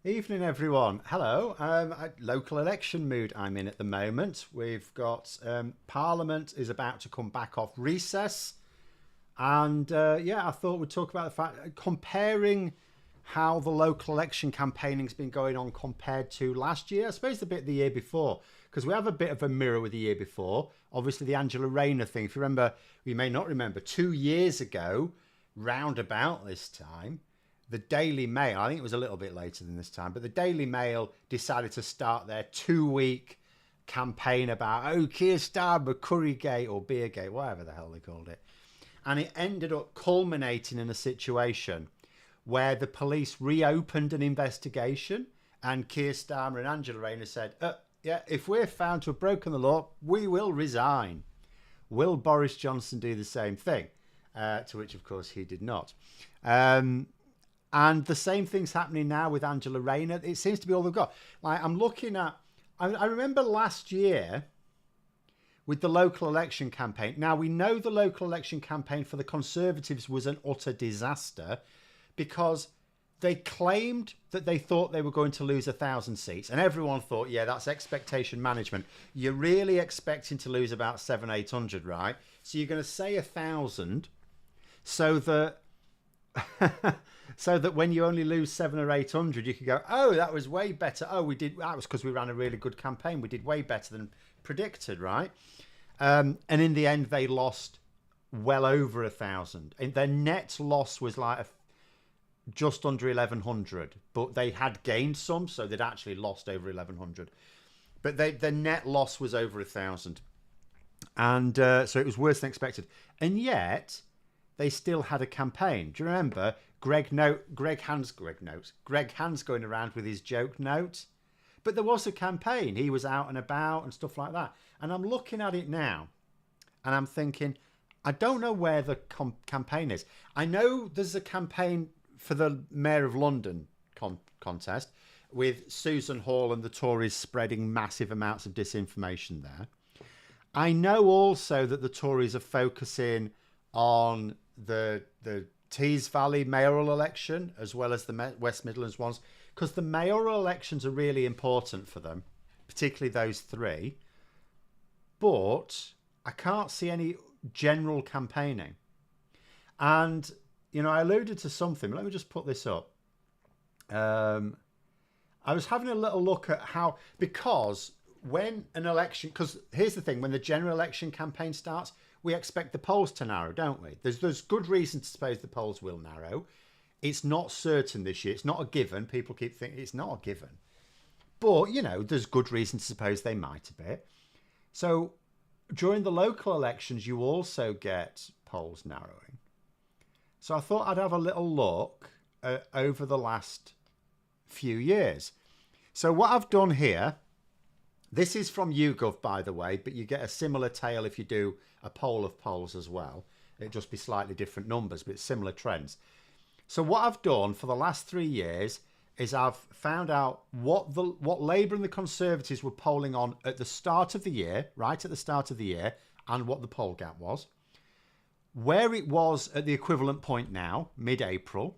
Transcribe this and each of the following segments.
Evening, everyone. Hello. Local election mood I'm in at the moment. We've got Parliament is about to come back off recess. And I thought we'd talk about the fact, comparing how the local election campaigning's been going on compared to last year. I suppose a bit the year before, because we have a bit of a mirror with the year before. Obviously, the Angela Rayner thing. If you remember, you may not remember, 2 years ago, round about this time, the Daily Mail, I think it was a little bit later than this time, but the Daily Mail decided to start their 2 week campaign about, Keir Starmer, Currygate or Beergate, whatever the hell they called it. And it ended up culminating in a situation where the police reopened an investigation and Keir Starmer and Angela Rayner said, if we're found to have broken the law, we will resign. Will Boris Johnson do the same thing? To which, of course, he did not. And the same thing's happening now with Angela Rayner. It seems to be all they've got. Like, I'm looking at, I remember last year with the local election campaign. Now, we know the local election campaign for the Conservatives was an utter disaster because they claimed that they thought they were going to lose 1,000 seats. And everyone thought, yeah, that's expectation management. You're really expecting to lose about 700-800, right? So you're going to say 1,000 so that... so that when you only lose 700 or 800, you could go, oh, that was way better. Oh, that was because we ran a really good campaign. We did way better than predicted, right? And in the end, they lost well over 1,000. And their net loss was like just under 1,100, but they had gained some, so they'd actually lost over 1,100. But their net loss was over 1,000. And so it was worse than expected. And yet, they still had a campaign. Do you remember Greg Hans going around with his joke note? But there was a campaign. He was out and about and stuff like that. And I'm looking at it now and I'm thinking, I don't know where the campaign is. I know there's a campaign for the Mayor of London contest with Susan Hall and the Tories spreading massive amounts of disinformation there. I know also that the Tories are focusing on the Tees Valley mayoral election as well as the West Midlands ones, because the mayoral elections are really important for them, particularly those three. But I can't see any general campaigning. And, I alluded to something. Let me just put this up. I was having a little look at how, because when an election, because here's the thing, when the general election campaign starts, we expect the polls to narrow, don't we? There's good reason to suppose the polls will narrow. It's not certain this year. It's not a given. People keep thinking it's not a given. But, there's good reason to suppose they might a bit. So during the local elections, you also get polls narrowing. So I thought I'd have a little look over the last few years. So what I've done here, this is from YouGov, by the way, but you get a similar tale if you do a poll of polls as well. It'd just be slightly different numbers, but similar trends. So what I've done for the last 3 years is I've found out what Labour and the Conservatives were polling on at the start of the year, right at the start of the year, and what the poll gap was, where it was at the equivalent point now, mid-April,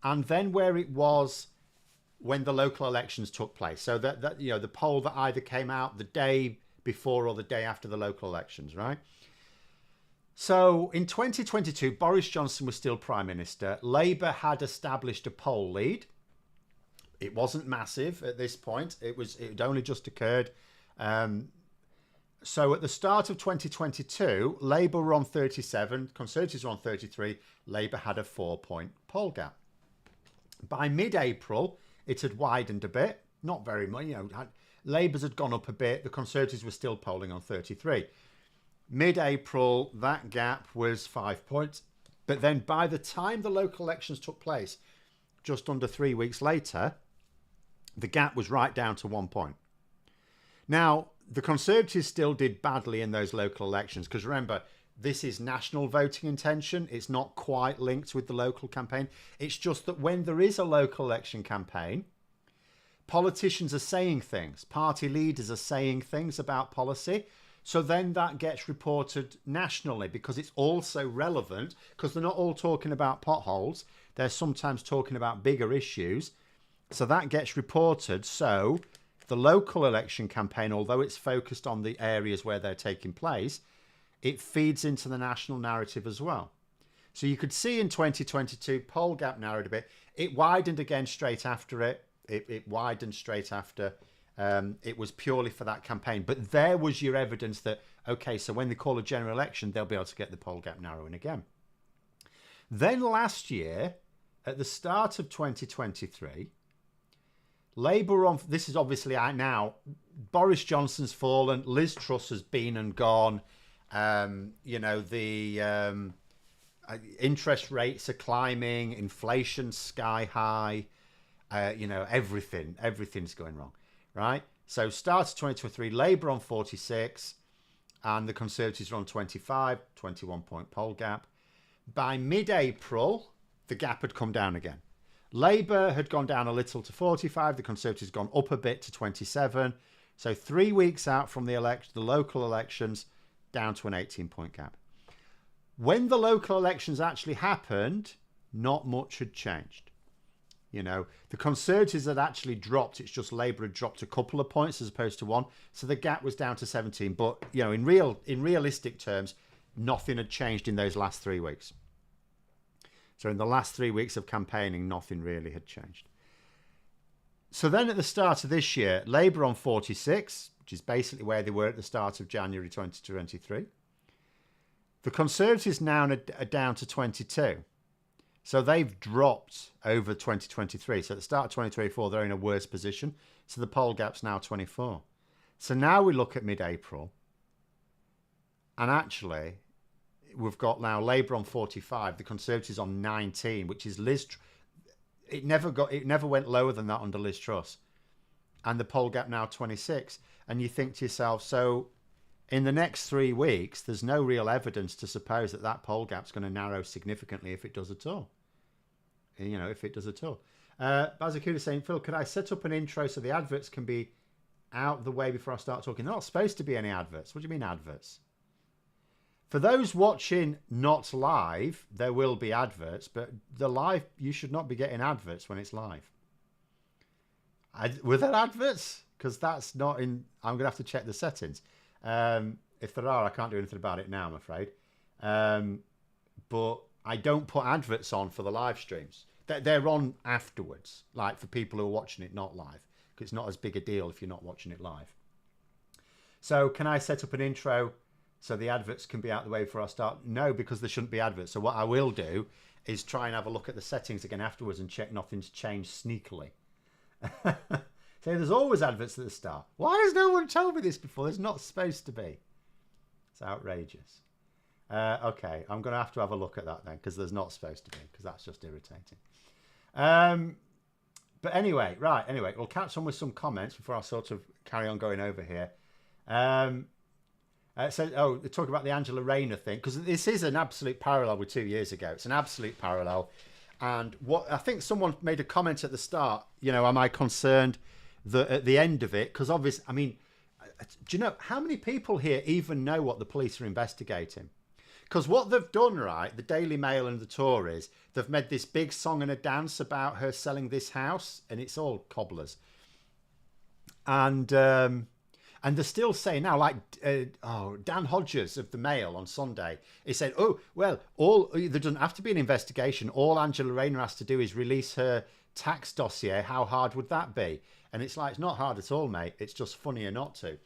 and then where it was when the local elections took place. So that the poll that either came out the day before or the day after the local elections, right? So in 2022, Boris Johnson was still Prime Minister. Labour had established a poll lead. It wasn't massive at this point. It had only just occurred. So at the start of 2022, Labour were on 37, Conservatives were on 33. Labour had a 4-point poll gap. By mid-April, it had widened a bit, not very much. Labour's had gone up a bit. The Conservatives were still polling on 33. Mid-April, that gap was 5 points. But then by the time the local elections took place, just under 3 weeks later, the gap was right down to 1 point. Now, the Conservatives still did badly in those local elections, because remember, this is national voting intention. It's not quite linked with the local campaign. It's just that when there is a local election campaign, politicians are saying things. Party leaders are saying things about policy. So then that gets reported nationally because it's also relevant, because they're not all talking about potholes. They're sometimes talking about bigger issues. So that gets reported. So the local election campaign, although it's focused on the areas where they're taking place, it feeds into the national narrative as well. So you could see in 2022, poll gap narrowed a bit. It widened again straight after it. It widened straight after. It was purely for that campaign. But there was your evidence that, okay, so when they call a general election, they'll be able to get the poll gap narrowing again. Then last year, at the start of 2023, Labour on, this is obviously out now, Boris Johnson's fallen, Liz Truss has been and gone, the interest rates are climbing, inflation's sky high, everything's going wrong, right? So start of 2023, Labour on 46 and the Conservatives are on 25, 21-point poll gap. By mid-April, the gap had come down again. Labour had gone down a little to 45. The Conservatives gone up a bit to 27. So 3 weeks out from the local elections, down to an 18-point gap. When the local elections actually happened, not much had changed. The Conservatives had actually dropped. It's just Labour had dropped a couple of points as opposed to one. So the gap was down to 17. But, in realistic terms, nothing had changed in those last 3 weeks. So in the last 3 weeks of campaigning, nothing really had changed. So then at the start of this year, Labour on 46, which is basically where they were at the start of January 2023. The Conservatives now are down to 22. So they've dropped over 2023. So at the start of 2024, they're in a worse position. So the poll gap's now 24. So now we look at mid-April. And actually, we've got now Labour on 45, the Conservatives on 19, which is Liz. It never went lower than that under Liz Truss, and the poll gap now 26. And you think to yourself, so in the next 3 weeks, there's no real evidence to suppose that poll gap's going to narrow significantly if it does at all. If it does at all. Bazakuda saying, Phil, could I set up an intro so the adverts can be out the way before I start talking? They're not supposed to be any adverts. What do you mean adverts? For those watching not live, there will be adverts, but the live, you should not be getting adverts when it's live. Were there adverts? Because that's not in, I'm going to have to check the settings. If there are, I can't do anything about it now, I'm afraid. But I don't put adverts on for the live streams. They're on afterwards, like for people who are watching it not live, because it's not as big a deal if you're not watching it live. So can I set up an intro so the adverts can be out the way before I start? No, because there shouldn't be adverts. So what I will do is try and have a look at the settings again afterwards and check nothing's changed sneakily. So there's always adverts at the start. Why has no one told me this before? There's not supposed to be. It's outrageous. Okay, I'm going to have a look at that then, because there's not supposed to be, because that's just irritating. But anyway, we'll catch on with some comments before I sort of carry on going over here. They're talking about the Angela Rayner thing, because this is an absolute parallel with 2 years ago. It's an absolute parallel. And what I think someone made a comment at the start, am I concerned that at the end of it, because obviously, I mean, do you know how many people here even know what the police are investigating? Because what they've done, right, the Daily Mail and the Tories, they've made this big song and a dance about her selling this house, and it's all cobblers. And they're still saying now, like, Dan Hodges of the Mail on Sunday, he said, there doesn't have to be an investigation. All Angela Rayner has to do is release her tax dossier. How hard would that be? And it's like, it's not hard at all, mate. It's just funnier not to.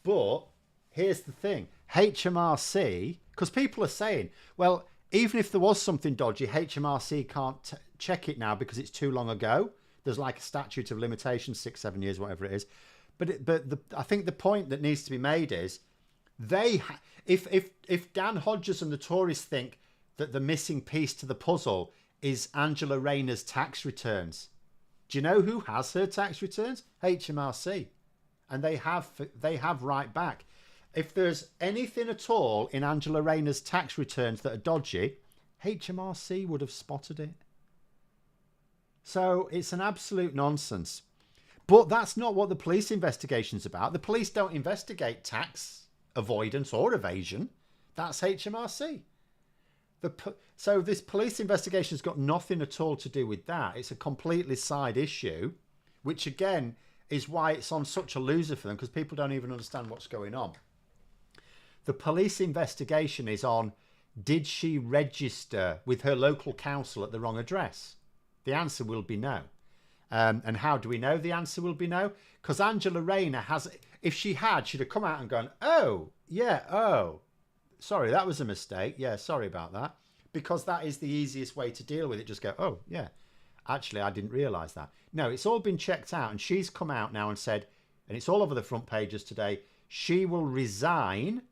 But here's the thing. HMRC, because people are saying, well, even if there was something dodgy, HMRC can't check it now because it's too long ago. There's like a statute of limitations, 6-7 years, whatever it is. But I think the point that needs to be made is if Dan Hodges and the Tories think that the missing piece to the puzzle is Angela Rayner's tax returns, do you know who has her tax returns? HMRC, and they have right back. If there's anything at all in Angela Rayner's tax returns that are dodgy, HMRC would have spotted it. So it's an absolute nonsense. But that's not what the police investigation's about. The police don't investigate tax avoidance or evasion. That's HMRC. So this police investigation's got nothing at all to do with that. It's a completely side issue. which again is why it's on such a loser for them, because people don't even understand what's going on. The police investigation is on, did she register with her local council at the wrong address? The answer will be no. And how do we know the answer will be no? Because Angela Rayner has, if she had, she'd have come out and gone, oh, yeah, oh, sorry, that was a mistake. Yeah, sorry about that. Because that is the easiest way to deal with it. Just go, oh, yeah, actually, I didn't realise that. No, it's all been checked out. And she's come out now and said, and it's all over the front pages today, she will resign.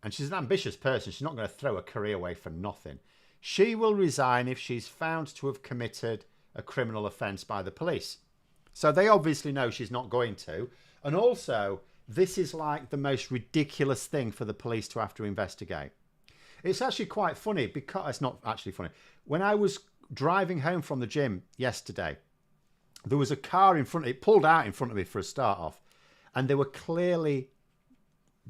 And she's an ambitious person. She's not going to throw a career away for nothing. She will resign if she's found to have committed a criminal offence by the police. So they obviously know she's not going to. And also, this is like the most ridiculous thing for the police to have to investigate. It's actually quite funny because it's not actually funny. When I was driving home from the gym yesterday, there was a car in front of it, pulled out in front of me for a start off, and they were clearly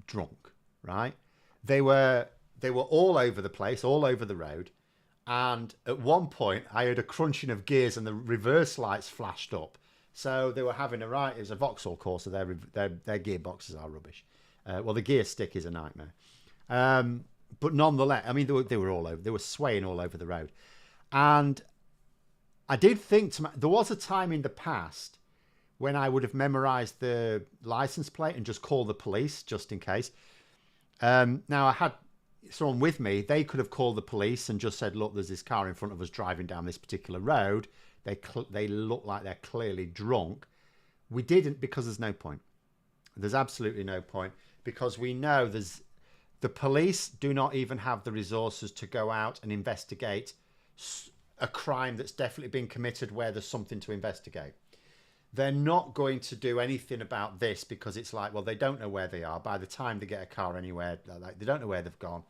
drunk, right? They were all over the place, all over the road. And at one point, I heard a crunching of gears and the reverse lights flashed up. So they were having a right. It was a Vauxhall Corsa. Their gearboxes are rubbish. Well, the gear stick is a nightmare. But nonetheless, I mean, they were all over. They were swaying all over the road. And I did think there was a time in the past when I would have memorised the licence plate and just call the police just in case. Now, I had someone with me. They could have called the police and just said, look, there's this car in front of us driving down this particular road. They look like they're clearly drunk. We didn't, because there's no point. There's absolutely no point, because we know the police do not even have the resources to go out and investigate a crime that's definitely been committed where there's something to investigate. They're not going to do anything about this because it's like, well, they don't know where they are. By the time they get a car anywhere, they don't know where they've gone.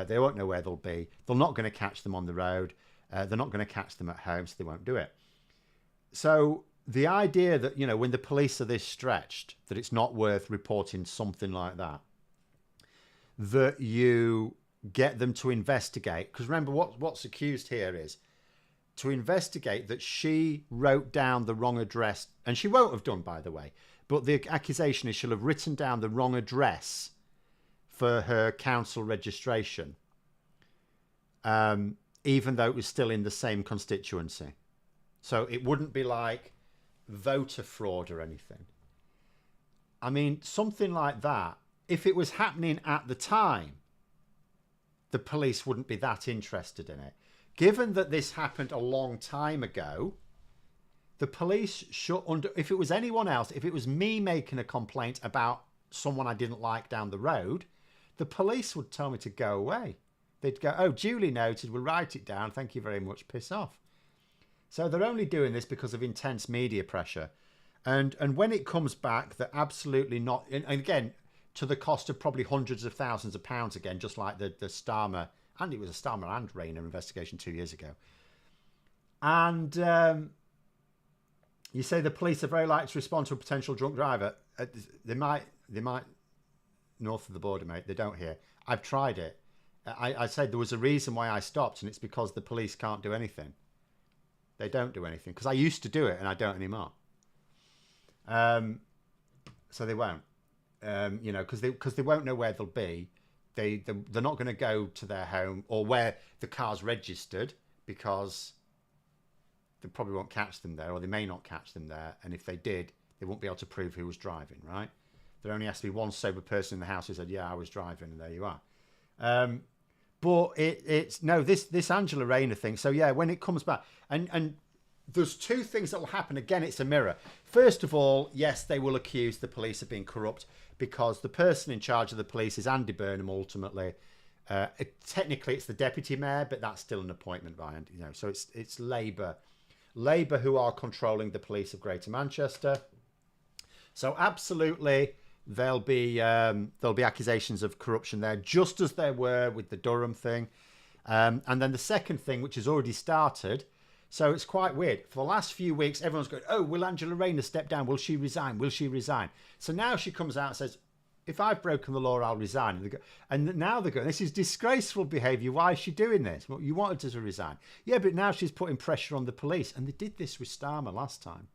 They won't know where they'll be. They're not going to catch them on the road. They're not going to catch them at home, so they won't do it. So the idea that, you know, when the police are this stretched, that it's not worth reporting something like that, that you get them to investigate. Because remember, what's accused here is to investigate that she wrote down the wrong address. And she won't have done, by the way. But the accusation is she'll have written down the wrong address for her council registration, even though it was still in the same constituency. So it wouldn't be like voter fraud or anything. I mean, something like that, if it was happening at the time, the police wouldn't be that interested in it. Given that this happened a long time ago, the police should, if it was anyone else, if it was me making a complaint about someone I didn't like down the road, the police would tell me to go away. They'd go, oh, duly noted, we'll write it down, thank you very much, piss off. So they're only doing this because of intense media pressure. And when it comes back, they're absolutely not, and again, to the cost of probably hundreds of thousands of pounds again, just like the Starmer, and it was a Starmer and Rayner investigation 2 years ago. And you say the police are very likely to respond to a potential drunk driver. They might, north of the border, mate, they don't here. I've tried it. I said there was a reason why I stopped, and it's because the police can't do anything. They don't do anything, because I used to do it and I don't anymore. So they won't, you know, because they won't know where they'll be. They're not going to go to their home or where the car's registered, because they probably won't catch them there, or they may not catch them there. And if they did, they won't be able to prove who was driving, right? There only has to be one sober person in the house who said, yeah, I was driving, and there you are. But it's no, this Angela Rayner thing. So yeah, when it comes back, and there's two things that will happen. Again, it's a mirror. First of all, yes, they will accuse the police of being corrupt, because the person in charge of the police is Andy Burnham ultimately. Technically, it's the deputy mayor, but that's still an appointment by Andy. You know, so it's Labour who are controlling the police of Greater Manchester. So absolutely, there'll be accusations of corruption there, just as there were with the Durham thing. And then the second thing, which has already started. So it's quite weird. For the last few weeks, everyone's going, oh, will Angela Rayner step down? Will she resign? Will she resign? So now she comes out and says, if I've broken the law, I'll resign. And now they're going, this is disgraceful behaviour. Why is she doing this? Well, you wanted her to resign. Yeah, but now she's putting pressure on the police. And they did this with Starmer last time.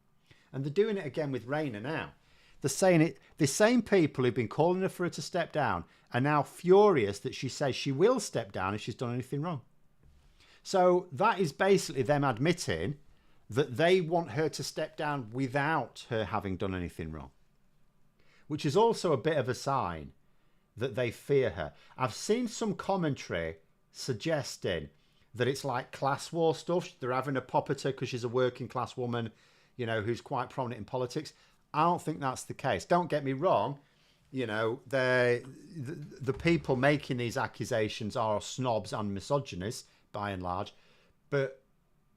And they're doing it again with Rayner now. They're saying it. The same people who've been calling her for her to step down are now furious that she says she will step down if she's done anything wrong. So that is basically them admitting that they want her to step down without her having done anything wrong, which is also a bit of a sign that they fear her. I've seen some commentary suggesting that it's like class war stuff. They're having a pop at her because she's a working class woman, you know, who's quite prominent in politics. I don't think that's the case. Don't get me wrong. You know, the people making these accusations are snobs and misogynists by and large, but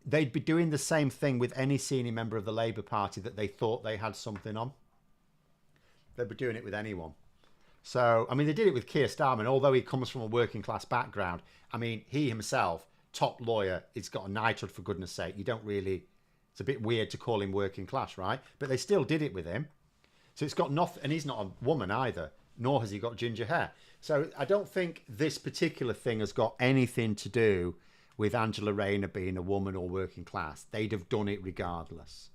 they'd be doing the same thing with any senior member of the Labour Party that they thought they had something on. They'd be doing it with anyone. So, I mean, they did it with Keir Starmer, although he comes from a working class background. I mean, he himself, top lawyer, he's got a knighthood, for goodness sake. You don't really, it's a bit weird to call him working class, right? But they still did it with him. So it's got nothing, and he's not a woman either, nor has he got ginger hair. So I don't think this particular thing has got anything to do with Angela Rayner being a woman or working class. They'd have done it regardless.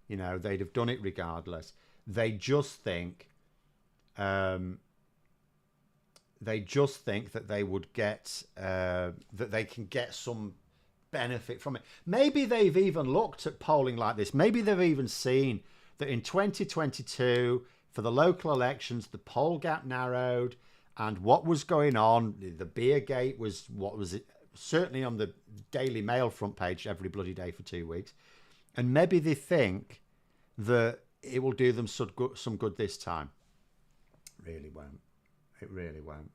You know, they'd have done it regardless. They just think, that they would get, that they can get some benefit from it. Maybe they've even looked at polling like this. Maybe they've even seen that in 2022, for the local elections, the poll gap narrowed, and what was going on, the Beergate was, what was it, certainly on the Daily Mail front page every bloody day for 2 weeks. And maybe they think that it will do them some good this time. Really won't. It really won't.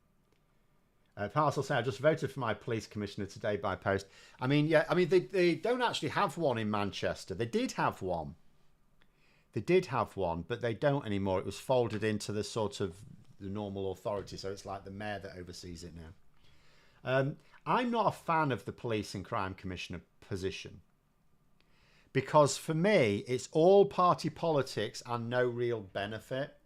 Parcel say, I just voted for my police commissioner today by post. I mean, yeah, I mean, they don't actually have one in Manchester. They did have one. They did have one, but they don't anymore. It was folded into the sort of the normal authority. So it's like the mayor that oversees it now. I'm not a fan of the police and crime commissioner position, because for me, it's all party politics and no real benefit.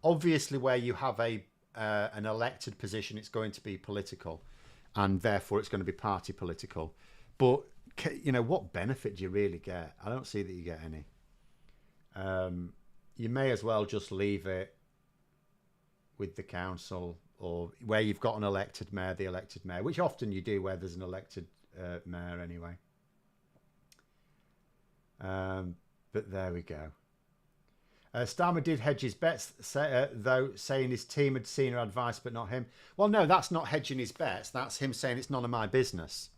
Obviously, where you have an elected position, it's going to be political, and therefore it's going to be party political. But, you know, what benefit do you really get? I don't see that you get any. You may as well just leave it with the council, or where you've got an elected mayor, the elected mayor, which often you do where there's an elected mayor anyway. But there we go. Starmer did hedge his bets, though, saying his team had seen her advice, but not him. Well, no, that's not hedging his bets. That's him saying it's none of my business.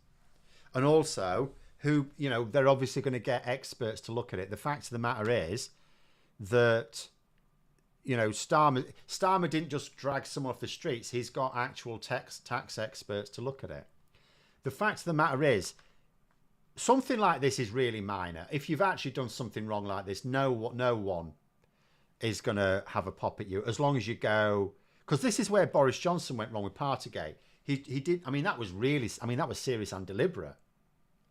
And also, who, you know, they're obviously going to get experts to look at it. The fact of the matter is that, you know, Starmer didn't just drag someone off the streets. He's got actual tax experts to look at it. The fact of the matter is, something like this is really minor. If you've actually done something wrong like this, no one is going to have a pop at you, as long as you go, because this is where Boris Johnson went wrong with Partygate. He did, I mean, that was serious and deliberate.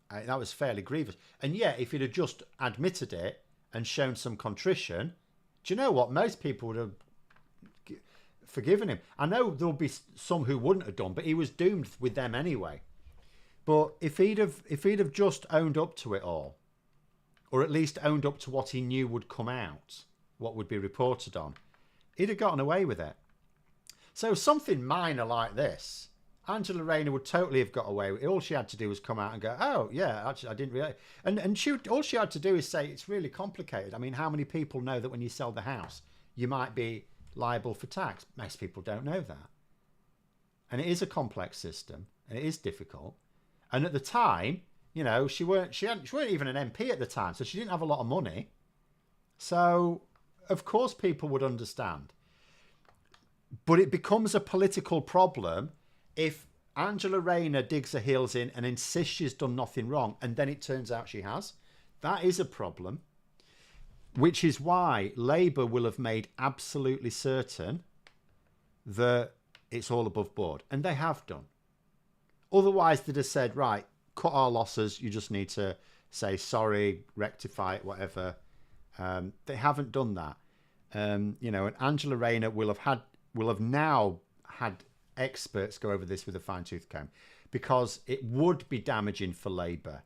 That was fairly grievous. And yet, if he'd have just admitted it and shown some contrition, do you know what? Most people would have forgiven him. I know there'll be some who wouldn't have done, but he was doomed with them anyway. But if he'd have just owned up to it all, or at least owned up to what he knew would come out, what would be reported on, he'd have gotten away with it. So something minor like this, Angela Rayner would totally have got away with it. All she had to do was come out and go, oh, yeah, actually, I didn't really... And all she had to do is say, it's really complicated. I mean, how many people know that when you sell the house, you might be liable for tax? Most people don't know that. And it is a complex system, and it is difficult. And at the time, you know, she weren't even an MP at the time, so she didn't have a lot of money. So, of course, people would understand. But it becomes a political problem if Angela Rayner digs her heels in and insists she's done nothing wrong, and then it turns out she has. That is a problem, which is why Labour will have made absolutely certain that it's all above board. And they have done. Otherwise, they'd have said, right, cut our losses. You just need to say sorry, rectify it, whatever. They haven't done that. You know, and Angela Rayner will have now had experts go over this with a fine-tooth comb, because it would be damaging for Labour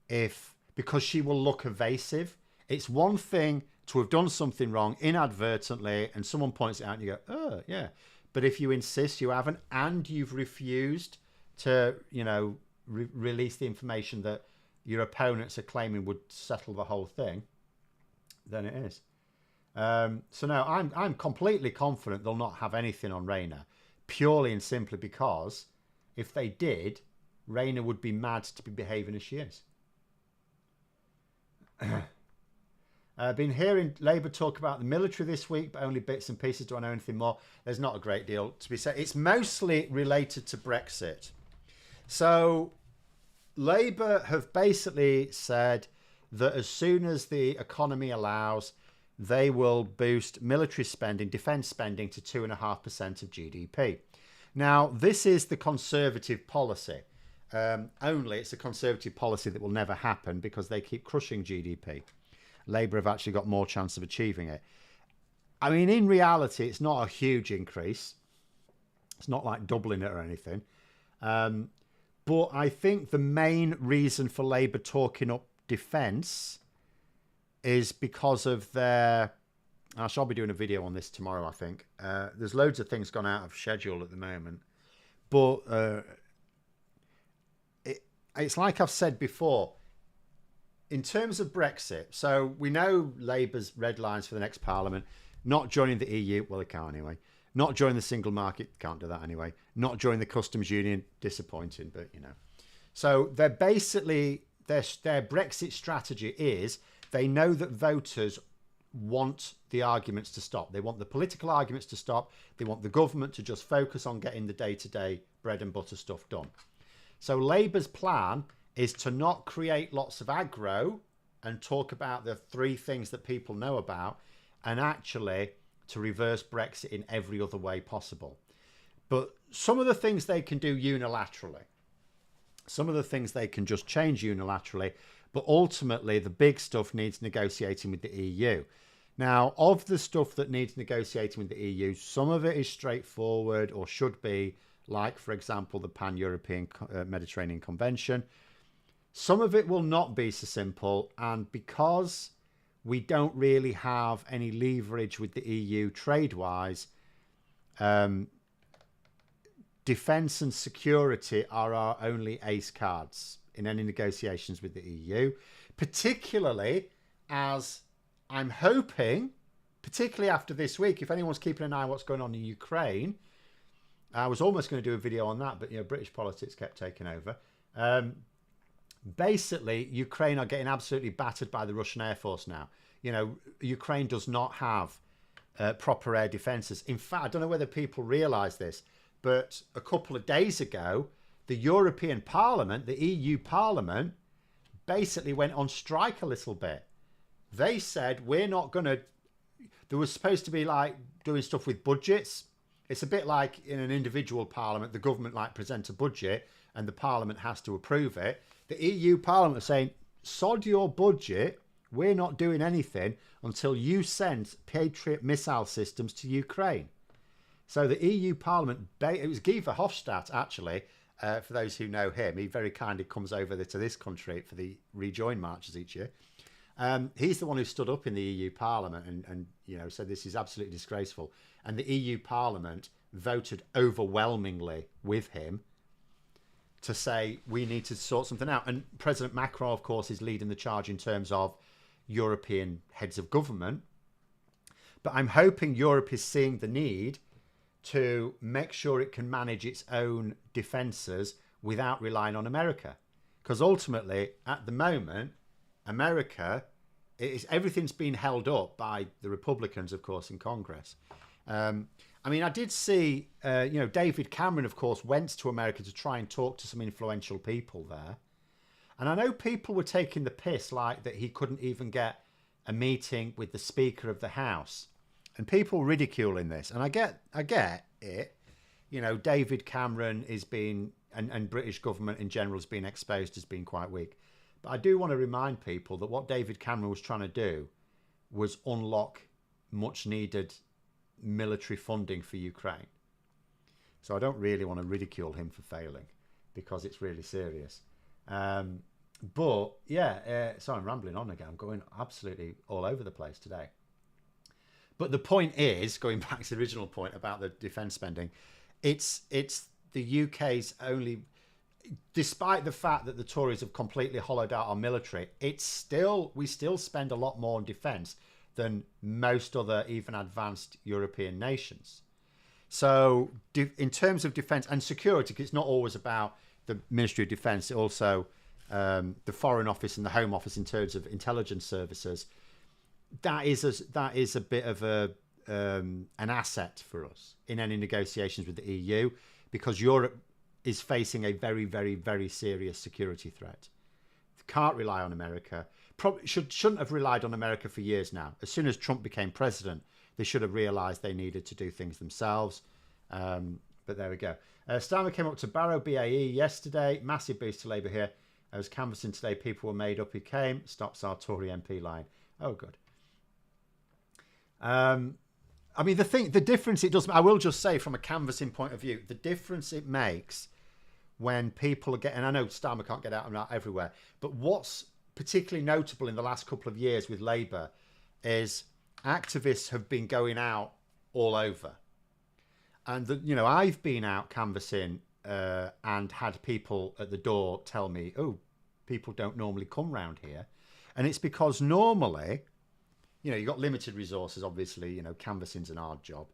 if because she will look evasive. It's one thing to have done something wrong inadvertently and someone points it out and you go, oh, yeah. But if you insist you haven't and you've refused to, release the information that your opponents are claiming would settle the whole thing, then it is. So no, I'm completely confident they'll not have anything on Rayner, purely and simply because if they did, Rayner would be mad to be behaving as she is. I've been hearing Labour talk about the military this week, but only bits and pieces. Do I know anything more? There's not a great deal to be said. It's mostly related to Brexit. So Labour have basically said that as soon as the economy allows, they will boost military spending, defence spending to 2.5% of GDP. Now, this is the Conservative policy. Only it's a Conservative policy that will never happen because they keep crushing GDP. Labour have actually got more chance of achieving it. I mean, in reality, it's not a huge increase. It's not like doubling it or anything. But I think the main reason for Labour talking up defence is because of their... I shall be doing a video on this tomorrow, I think. There's loads of things gone out of schedule at the moment. But it's like I've said before. In terms of Brexit, so we know Labour's red lines for the next Parliament, not joining the EU, well, they can't anyway. Not joining the single market, can't do that anyway. Not joining the customs union, disappointing, but So they're basically, their Brexit strategy is they know that voters want the arguments to stop. They want the political arguments to stop. They want the government to just focus on getting the day-to-day bread and butter stuff done. So Labour's plan is to not create lots of aggro and talk about the three things that people know about and actually to reverse Brexit in every other way possible. But some of the things they can do unilaterally, some of the things they can just change unilaterally, but ultimately the big stuff needs negotiating with the EU. Now, of the stuff that needs negotiating with the EU, some of it is straightforward or should be, like, for example, the Pan-European Mediterranean Convention. Some of it will not be so simple, and because we don't really have any leverage with the EU trade-wise, defence and security are our only ace cards in any negotiations with the EU, particularly as I'm hoping, particularly after this week, if anyone's keeping an eye on what's going on in Ukraine, I was almost going to do a video on that, but British politics kept taking over. Basically, Ukraine are getting absolutely battered by the Russian Air Force now. Ukraine does not have proper air defences. In fact, I don't know whether people realise this, but a couple of days ago, the European Parliament, the EU Parliament, basically went on strike a little bit. They said, we're not going to... There was supposed to be like doing stuff with budgets. It's a bit like in an individual parliament, the government present a budget and the parliament has to approve it. The EU Parliament are saying, sod your budget, we're not doing anything until you send Patriot missile systems to Ukraine. So the EU Parliament, it was Guy Verhofstadt actually, for those who know him, he very kindly comes over to this country for the rejoin marches each year. He's the one who stood up in the EU Parliament and said this is absolutely disgraceful. And the EU Parliament voted overwhelmingly with him to say we need to sort something out. And President Macron, of course, is leading the charge in terms of European heads of government. But I'm hoping Europe is seeing the need to make sure it can manage its own defences without relying on America. Because ultimately, at the moment, America, everything's been held up by the Republicans, of course, in Congress. I did see, David Cameron, of course, went to America to try and talk to some influential people there. And I know people were taking the piss, like that he couldn't even get a meeting with the Speaker of the House. And people ridiculing this. And I get it. David Cameron is being, and British government in general has been exposed as being quite weak. But I do want to remind people that what David Cameron was trying to do was unlock much needed military funding for Ukraine. So I don't really want to ridicule him for failing because it's really serious. But yeah, sorry, I'm rambling on again. I'm going absolutely all over the place today. But the point is, going back to the original point about the defence spending, it's the UK's only, despite the fact that the Tories have completely hollowed out our military, we still spend a lot more on defence than most other even advanced European nations. So in terms of defence and security, it's not always about the Ministry of Defence, it also the Foreign Office and the Home Office in terms of intelligence services. That is a bit of an asset for us in any negotiations with the EU, because Europe is facing a very, very, very serious security threat. Can't rely on America. Probably shouldn't have relied on America for years now. As soon as Trump became president, they should have realised they needed to do things themselves. But there we go. Starmer came up to Barrow BAE yesterday. Massive boost to Labour here. I was canvassing today. People were made up. He came. Stops our Tory MP line. Oh, good. I mean, the difference it does, I will just say from a canvassing point of view, the difference it makes when people are getting, I know Starmer can't get out and out everywhere, but what's particularly notable in the last couple of years with Labour is activists have been going out all over. And, I've been out canvassing and had people at the door tell me, oh, people don't normally come round here. And it's because normally, you've got limited resources, obviously, canvassing's an hard job.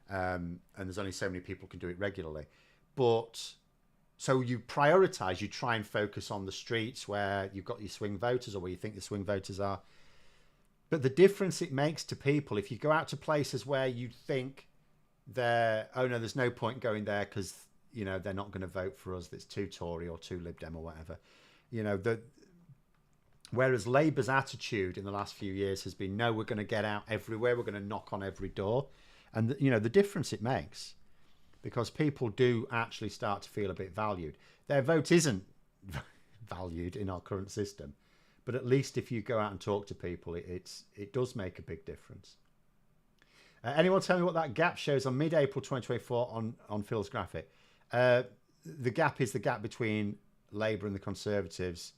And there's only so many people can do it regularly. But so you prioritise, you try and focus on the streets where you've got your swing voters or where you think the swing voters are. But the difference it makes to people, if you go out to places where you think there's no point going there because, they're not going to vote for us, that's too Tory or too Lib Dem or whatever. Whereas Labour's attitude in the last few years has been, no, we're going to get out everywhere, we're going to knock on every door. And, the difference it makes, because people do actually start to feel a bit valued. Their vote isn't valued in our current system, but at least if you go out and talk to people, it does make a big difference. Anyone tell me what that gap shows on mid-April 2024 on Phil's graphic? The gap is the gap between Labour and the Conservatives,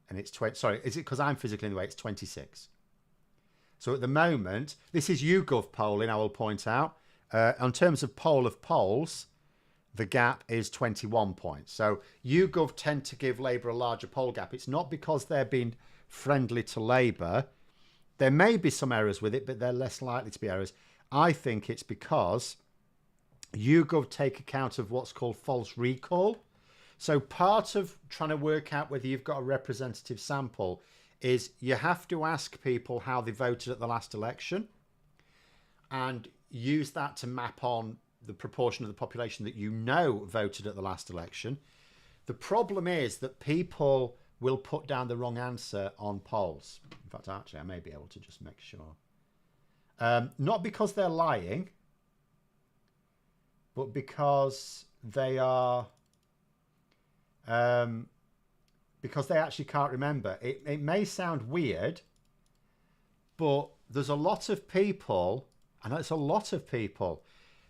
and it's sorry, is it because I'm physically in the way? It's 26. So at the moment, this is YouGov polling, I will point out. In terms of poll of polls, the gap is 21 points. So YouGov tend to give Labour a larger poll gap. It's not because they're being friendly to Labour. There may be some errors with it, but they're less likely to be errors. I think it's because YouGov take account of what's called false recall. So part of trying to work out whether you've got a representative sample is you have to ask people how they voted at the last election and use that to map on the proportion of the population that voted at the last election. The problem is that people will put down the wrong answer on polls. In fact, actually, I may be able to just make sure. Not because they're lying, but because they are... because they actually can't remember. It may sound weird, but there's a lot of people, and it's a lot of people,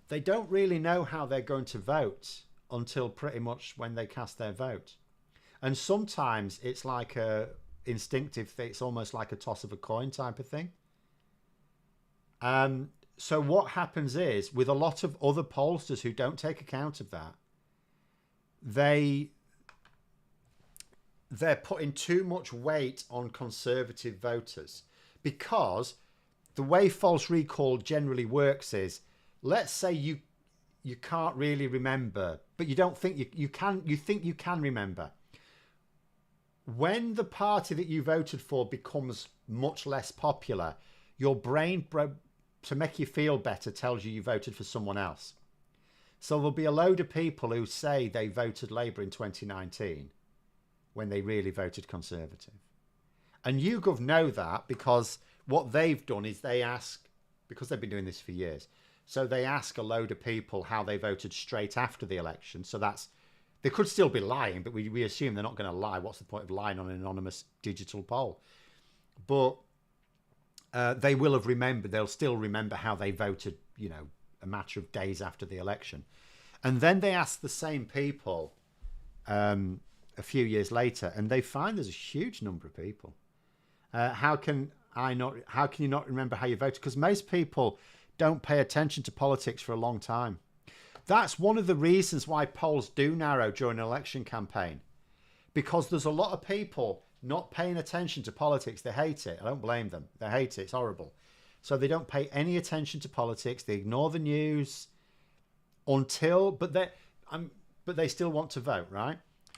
they don't really know how they're going to vote until pretty much when they cast their vote. And sometimes it's like a instinctive thing. It's almost like a toss of a coin type of thing. So what happens is, with a lot of other pollsters who don't take account of that, they're putting too much weight on Conservative voters, because the way false recall generally works is, let's say you can't really remember, but you don't think you can. You think you can remember. When the party that you voted for becomes much less popular, your brain, to make you feel better, tells you voted for someone else. So there'll be a load of people who say they voted Labour in 2019 when they really voted Conservative. And YouGov know that, because what they've done is they ask, because they've been doing this for years, so they ask a load of people how they voted straight after the election. So they could still be lying, but we assume they're not going to lie. What's the point of lying on an anonymous digital poll? But they will have remembered, they'll still remember how they voted, a matter of days after the election. And then they ask the same people a few years later, and they find there's a huge number of people. How can you not remember how you voted? Because most people don't pay attention to politics for a long time. That's one of the reasons why polls do narrow during an election campaign, because there's a lot of people not paying attention to politics. They hate it. I don't blame them. They hate it. It's horrible. So they don't pay any attention to politics. They ignore the news but they still want to vote, right?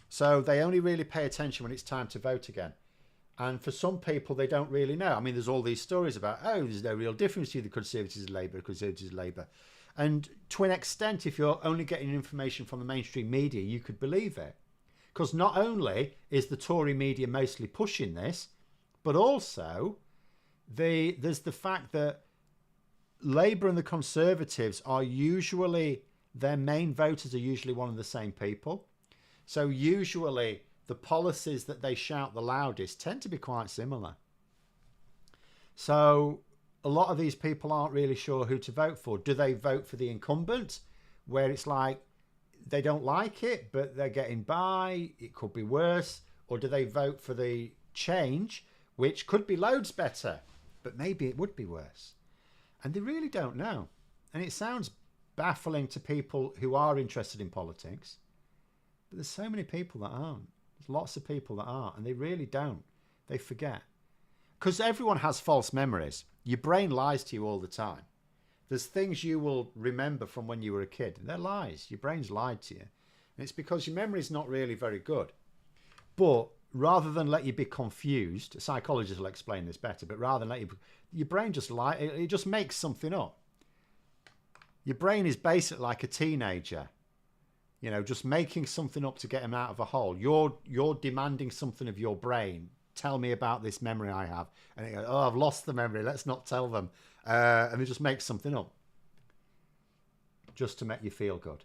So they only really pay attention when it's time to vote again. And for some people, they don't really know. I mean, there's all these stories about, there's no real difference between the Conservatives and Labour, Conservatives and Labour. And to an extent, if you're only getting information from the mainstream media, you could believe it. Because not only is the Tory media mostly pushing this, but also there's the fact that Labour and the Conservatives are usually, their main voters are usually one and the same people. So usually the policies that they shout the loudest tend to be quite similar. So a lot of these people aren't really sure who to vote for. Do they vote for the incumbent, where it's like they don't like it, but they're getting by, it could be worse? Or do they vote for the change, which could be loads better, but maybe it would be worse? And they really don't know. And it sounds baffling to people who are interested in politics, but there's so many people that aren't. There's lots of people that aren't, and they really don't. They forget. Because everyone has false memories. Your brain lies to you all the time. There's things you will remember from when you were a kid. They're lies. Your brain's lied to you. And it's because your memory's not really very good. But rather than let you be confused, psychologists will explain this better, but rather than let you, your brain just it just makes something up. Your brain is basically like a teenager, just making something up to get him out of a hole. You're demanding something of your brain. Tell me about this memory I have. And it goes, I've lost the memory. Let's not tell them. And it just makes something up just to make you feel good.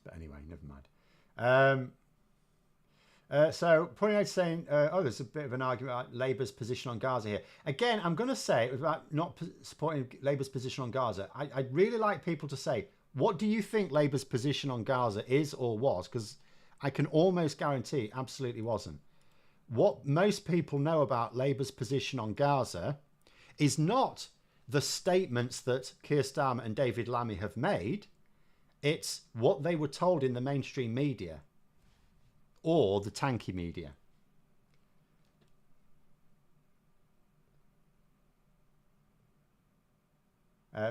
But anyway, never mind. So pointing out saying, there's a bit of an argument about Labour's position on Gaza here. Again, I'm going to say about not supporting Labour's position on Gaza. I'd really like people to say, what do you think Labour's position on Gaza is or was? Because I can almost guarantee it absolutely wasn't. What most people know about Labour's position on Gaza is not the statements that Keir Starmer and David Lammy have made. It's what they were told in the mainstream media or the tanky media.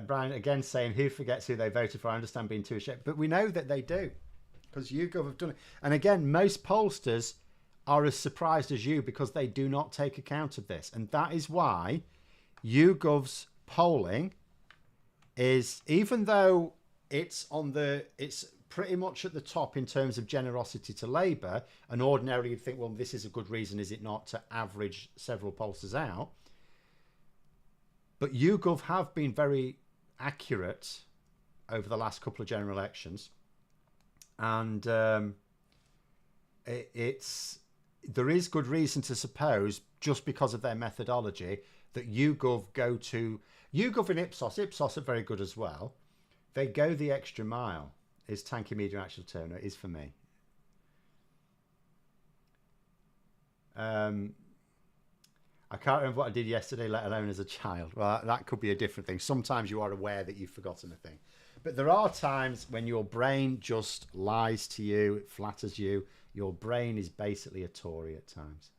Brian again saying, who forgets who they voted for? I understand being too ashamed. But we know that they do, because YouGov have done it. And again, most pollsters are as surprised as you because they do not take account of this. And that is why YouGov's polling is, even though it's pretty much at the top in terms of generosity to Labour, and ordinarily you'd think, well, this is a good reason, is it not, to average several pollsters out? But YouGov have been very accurate over the last couple of general elections. And there is good reason to suppose, just because of their methodology, that YouGov and Ipsos are very good as well. They go the extra mile, is tanky media actual term. It is for me. I can't remember what I did yesterday, let alone as a child. Well, that could be a different thing. Sometimes you are aware that you've forgotten a thing. But there are times when your brain just lies to you, it flatters you. Your brain is basically a Tory at times.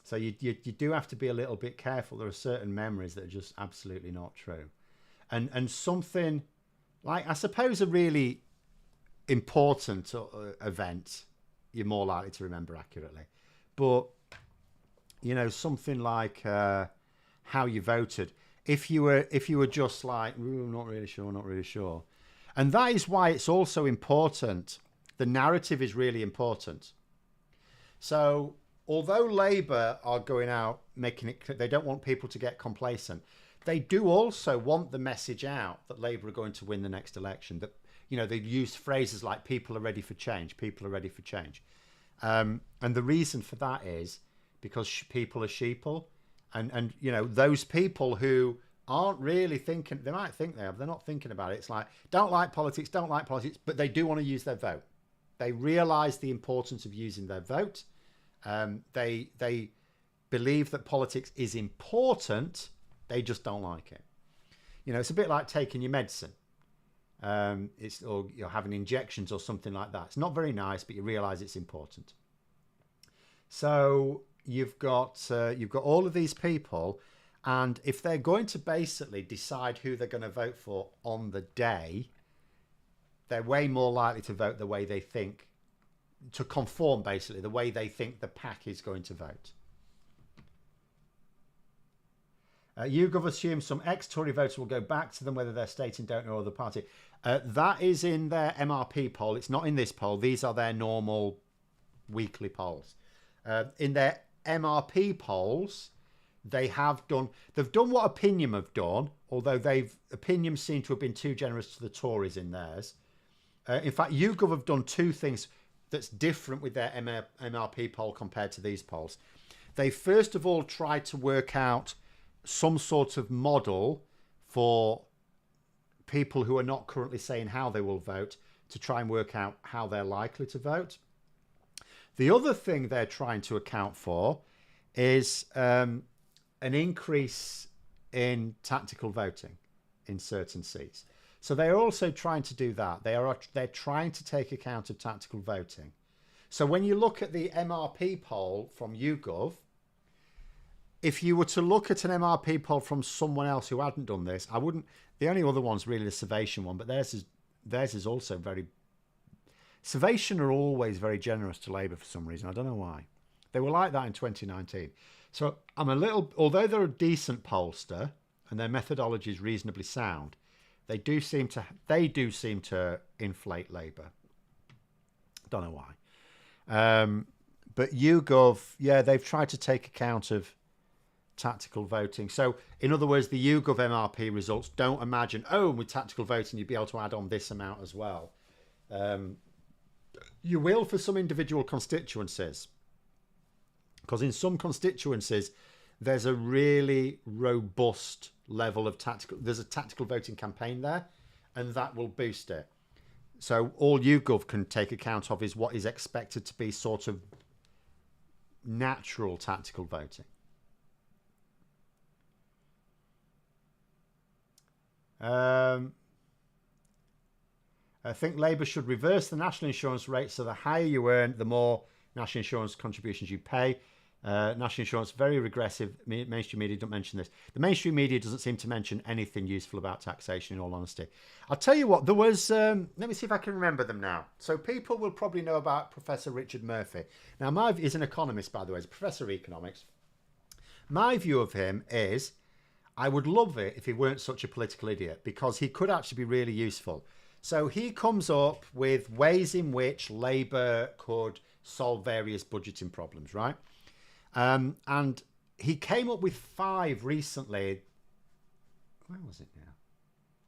So you do have to be a little bit careful. There are certain memories that are just absolutely not true. And something like, I suppose, a really important event, you're more likely to remember accurately. But, something like how you voted. If you were just like, not really sure. And that is why it's also important. The narrative is really important. So although Labour are going out making it clear, they don't want people to get complacent, they do also want the message out that Labour are going to win the next election. That, they use phrases like people are ready for change, people are ready for change. And the reason for that is because people are sheeple. And those people who aren't really thinking. They might think they have. They're not thinking about it. It's like, don't like politics, but they do want to use their vote. They realise the importance of using their vote. They believe that politics is important. They just don't like it. You know, it's a bit like taking your medicine. Or you're having injections or something like that. It's not very nice, but you realise it's important. So you've got all of these people, and if they're going to basically decide who they're going to vote for on the day, they're way more likely to vote the way they think, to conform basically the way they think the pack is going to vote. YouGov assumes some ex-Tory voters will go back to them whether they're stating don't know or the party. That is in their MRP poll. It's not in this poll. These are their normal weekly polls. In their MRP polls, they've done what Opinion have done, although Opinion seem to have been too generous to the Tories in theirs. In fact, YouGov have done two things that's different with their MRP poll compared to these polls. They first of all tried to work out some sort of model for people who are not currently saying how they will vote to try and work out how they're likely to vote. The other thing they're trying to account for is an increase in tactical voting in certain seats. So they're also trying to do that. They're trying to take account of tactical voting. So when you look at the MRP poll from YouGov, if you were to look at an MRP poll from someone else who hadn't done this, I wouldn't. The only other one's really the Salvation one, but theirs is also very. Salvation are always very generous to Labour for some reason. I don't know why. They were like that in 2019. So I'm a little, although they're a decent pollster and their methodology is reasonably sound, they do seem to inflate Labour. Don't know why. But YouGov, yeah, they've tried to take account of tactical voting. So in other words, the YouGov MRP results don't imagine, with tactical voting you'd be able to add on this amount as well. You will for some individual constituencies, because in some constituencies there's a really robust level of there's a tactical voting campaign there, and that will boost it. So all YouGov can take account of is what is expected to be sort of natural tactical voting. I think Labour should reverse the national insurance rate, so the higher you earn, the more national insurance contributions you pay. National insurance, very regressive. Mainstream media don't mention this. The mainstream media doesn't seem to mention anything useful about taxation, in all honesty. I'll tell you what, there was, let me see if I can remember them now. So people will probably know about Professor Richard Murphy. Now, he's an economist, by the way, he's a professor of economics. My view of him is, I would love it if he weren't such a political idiot, because he could actually be really useful. So he comes up with ways in which Labour could solve various budgeting problems, right? And he came up with 5 recently. Where was it now?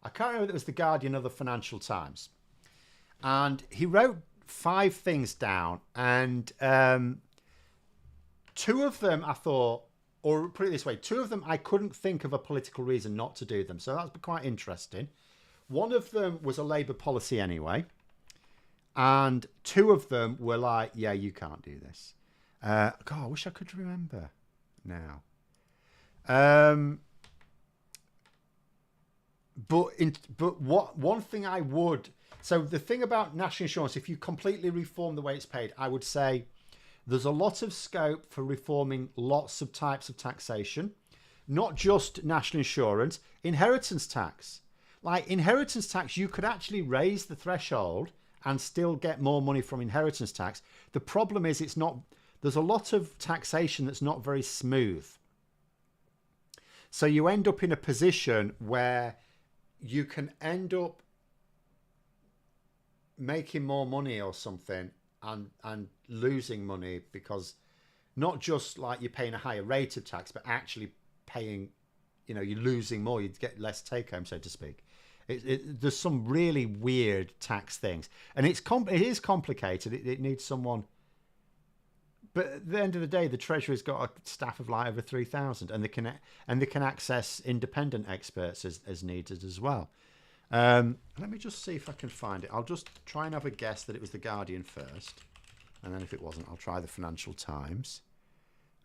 I can't remember if it was The Guardian or the Financial Times. And he wrote 5 things down, and 2 of them I thought, or put it this way, 2 of them I couldn't think of a political reason not to do them. So that's been quite interesting. One of them was a Labour policy anyway. And 2 of them were like, yeah, you can't do this. God, I wish I could remember now. But one thing I would... So the thing about national insurance, if you completely reform the way it's paid, I would say there's a lot of scope for reforming lots of types of taxation. Not just national insurance, inheritance tax. Like inheritance tax, you could actually raise the threshold and still get more money from inheritance tax. The problem is there's a lot of taxation that's not very smooth. So you end up in a position where you can end up making more money or something and losing money, because not just like you're paying a higher rate of tax, but actually paying, you're losing more. You get less take home, so to speak. There's some really weird tax things, and it is complicated. It needs someone. But at the end of the day, the Treasury's got a staff of like over 3,000, and they can access independent experts as needed as well. Let me just see if I can find it. I'll just try and have a guess that it was the Guardian first, and then if it wasn't, I'll try the Financial Times.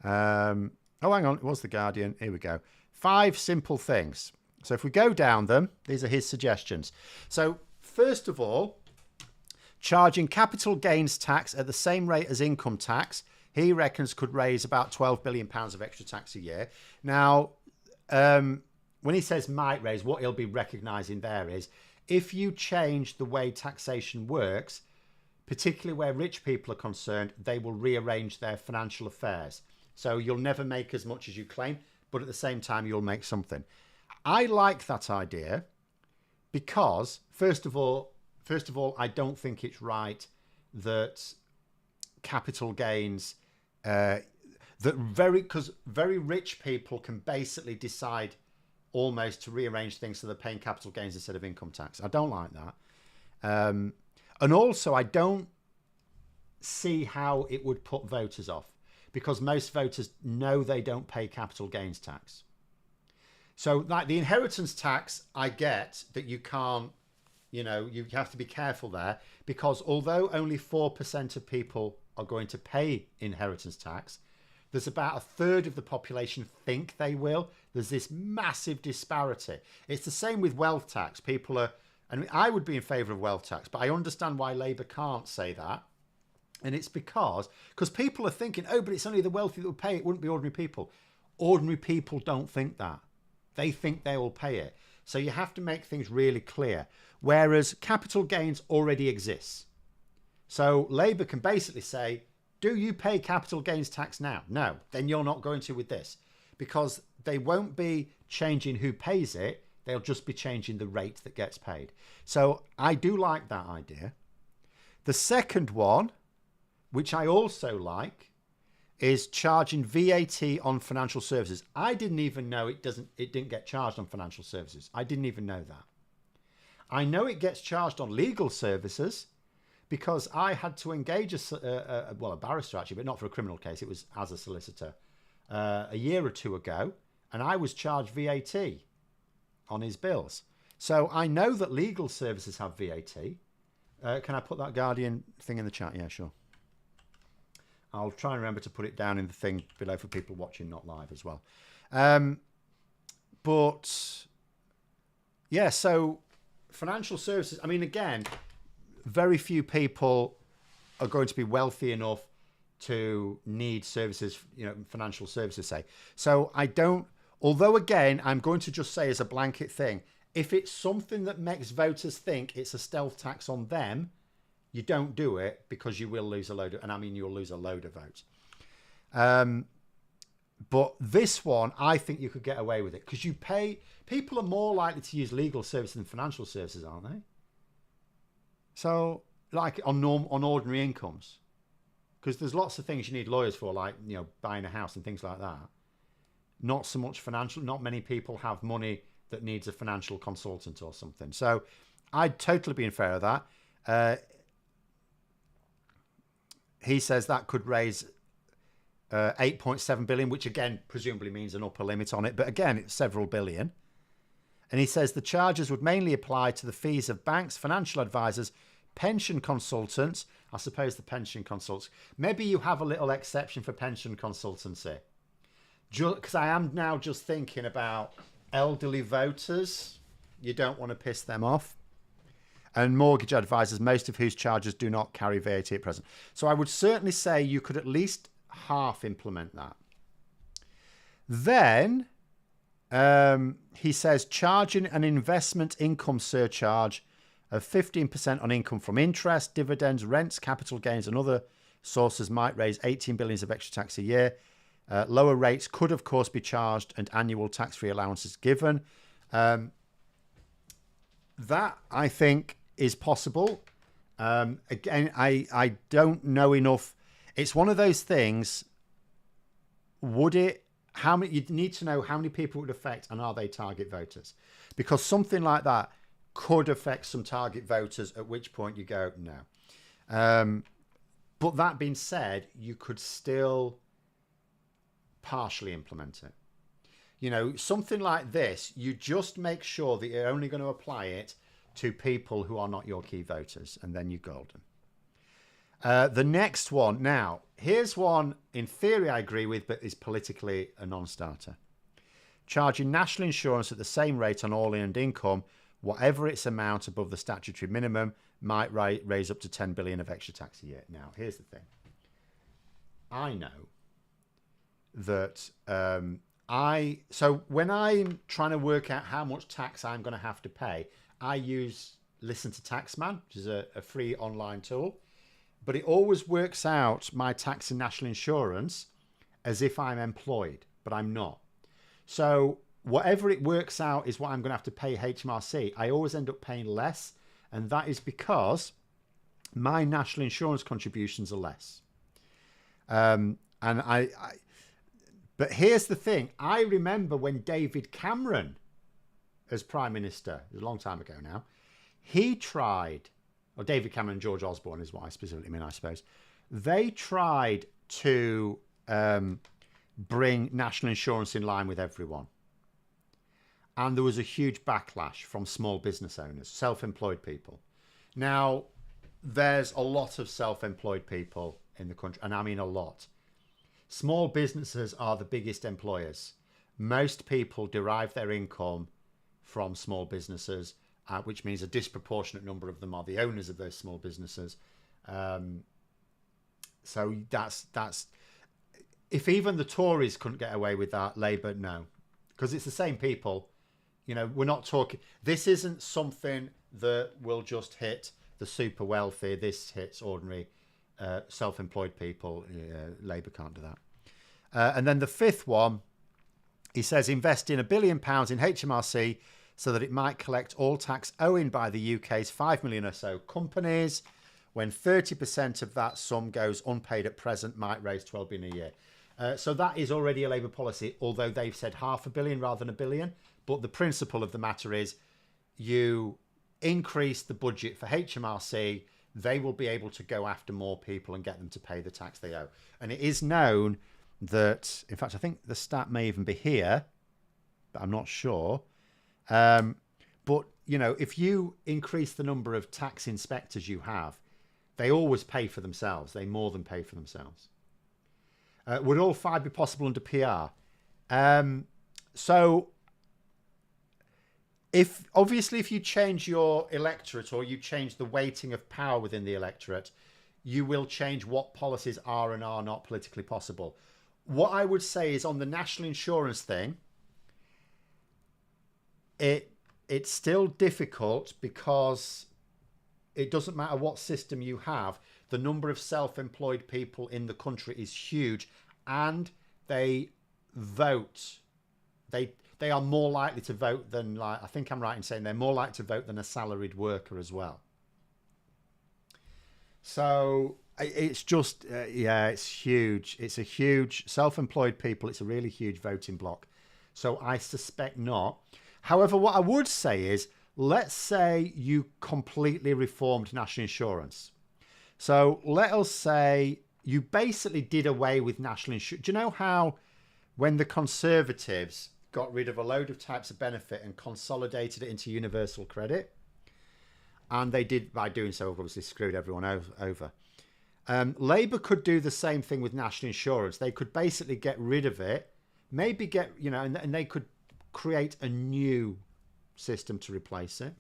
Oh, hang on, it was the Guardian. Here we go. 5 simple things. So if we go down them, these are his suggestions. So first of all, charging capital gains tax at the same rate as income tax, he reckons could raise about £12 billion of extra tax a year. Now, when he says might raise, what he'll be recognising there is if you change the way taxation works, particularly where rich people are concerned, they will rearrange their financial affairs. So you'll never make as much as you claim, but at the same time, you'll make something. I like that idea because, first of all, I don't think it's right that capital gains, because very rich people can basically decide almost to rearrange things so they're paying capital gains instead of income tax. I don't like that. And also, I don't see how it would put voters off because most voters know they don't pay capital gains tax. So like the inheritance tax, I get that you can't, you have to be careful there because although only 4% of people are going to pay inheritance tax, there's about a third of the population think they will. There's this massive disparity. It's the same with wealth tax. And I would be in favour of wealth tax, but I understand why Labour can't say that. And it's because people are thinking, oh, but it's only the wealthy that will pay. It wouldn't be ordinary people. Ordinary people don't think that. They think they will pay it. So you have to make things really clear. Whereas capital gains already exists. So Labour can basically say, do you pay capital gains tax now? No, then you're not going to with this. Because they won't be changing who pays it. They'll just be changing the rate that gets paid. So I do like that idea. The second one, which I also like, is charging VAT on financial services. I didn't even know it didn't get charged on financial services. I didn't even know that. I know it gets charged on legal services because I had to engage a barrister actually, but not for a criminal case. It was as a solicitor a year or two ago, and I was charged VAT on his bills. So I know that legal services have VAT. Can I put that Guardian thing in the chat? Yeah, sure. I'll try and remember to put it down in the thing below for people watching, not live as well. But yeah, so financial services, I mean, again, very few people are going to be wealthy enough to need services, financial services, say. So although again, I'm going to just say as a blanket thing, if it's something that makes voters think it's a stealth tax on them, you don't do it because you will lose you'll lose a load of votes. But this one, I think you could get away with it because people are more likely to use legal services than financial services, aren't they? So like on ordinary incomes, because there's lots of things you need lawyers for, like, buying a house and things like that. Not so much financial, not many people have money that needs a financial consultant or something. So I'd totally be in favour of that. He says that could raise 8.7 billion, which again, presumably means an upper limit on it. But again, it's several billion. And he says the charges would mainly apply to the fees of banks, financial advisors, pension consultants. I suppose the pension consultants. Maybe you have a little exception for pension consultancy. Because I am now just thinking about elderly voters. You don't want to piss them off. And mortgage advisors, most of whose charges do not carry VAT at present. So I would certainly say you could at least half implement that. Then he says charging an investment income surcharge of 15% on income from interest, dividends, rents, capital gains and other sources might raise 18 billion of extra tax a year. Lower rates could, of course, be charged and annual tax-free allowances given. That, I think, is possible. Again, I don't know enough. It's one of those things. You'd need to know how many people it would affect and are they target voters? Because something like that could affect some target voters, at which point you go, no. But that being said, you could still partially implement it. You know, something like this, you just make sure that you're only going to apply it to people who are not your key voters, and then you're golden. The next one, now, here's one in theory I agree with, but is politically a non-starter. Charging national insurance at the same rate on all earned income, whatever its amount above the statutory minimum, might raise up to 10 billion of extra tax a year. Now, here's the thing. I know that so when I'm trying to work out how much tax I'm going to have to pay, I use Listen to Taxman, which is a free online tool. But it always works out my tax and national insurance as if I'm employed, but I'm not. So whatever it works out is what I'm going to have to pay HMRC. I always end up paying less, and that is because my national insurance contributions are less. But here's the thing. I remember when David Cameron, as Prime Minister, it was a long time ago now, he tried, or David Cameron and George Osborne is what I specifically mean, I suppose. They tried to bring national insurance in line with everyone. And there was a huge backlash from small business owners, self-employed people. Now, there's a lot of self-employed people in the country, and I mean a lot. Small businesses are the biggest employers. Most people derive their income from small businesses, which means a disproportionate number of them are the owners of those small businesses. So that's if even the Tories couldn't get away with that, Labour, no, because it's the same people. You know, we're not talking. This isn't something that will just hit the super wealthy. This hits ordinary self-employed people. Labour can't do that. And then the fifth one, he says, invest in £1 billion in HMRC so that it might collect all tax owing by the UK's 5 million or so companies. When 30% of that sum goes unpaid at present, might raise 12 billion a year. So that is already a Labour policy, although they've said £500 million rather than £1 billion. But the principle of the matter is you increase the budget for HMRC, they will be able to go after more people and get them to pay the tax they owe. And it is known that, in fact, I think the stat may even be here, but I'm not sure. But, you know, if you increase the number of tax inspectors you have, they always pay for themselves. They more than pay for themselves. Would all 5 be possible under PR? So, if you change your electorate or you change the weighting of power within the electorate, you will change what policies are and are not politically possible. What I would say is on the national insurance thing, it's still difficult because it doesn't matter what system you have. The number of self-employed people in the country is huge, and they vote. They are more likely to vote than, like, I think I'm right in saying they're more likely to vote than a salaried worker as well. So it's just, it's huge. It's a huge, self-employed people, it's a really huge voting block. So I suspect not. However, what I would say is, let's say you completely reformed national insurance. So let us say you basically did away with national insurance. Do you know how when the Conservatives got rid of a load of types of benefit and consolidated it into universal credit? And they did, by doing so, obviously screwed everyone over. Labour could do the same thing with national insurance. They could basically get rid of it, maybe get, you know, and they could create a new system to replace it.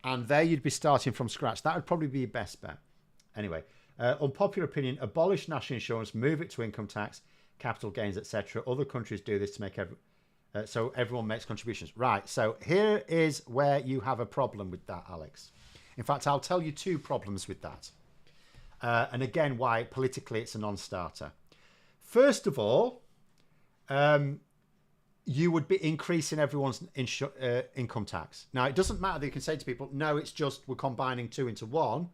And there you'd be starting from scratch. That would probably be your best bet. Anyway, unpopular opinion, abolish national insurance, move it to income tax, capital gains, etc. Other countries do this to make so everyone makes contributions. Right, so here is where you have a problem with that, Alex. In fact, I'll tell you 2 problems with that. And again, why politically it's a non-starter. First of all, you would be increasing everyone's income tax. Now, it doesn't matter that you can say to people, no, it's just we're combining 2 into 1.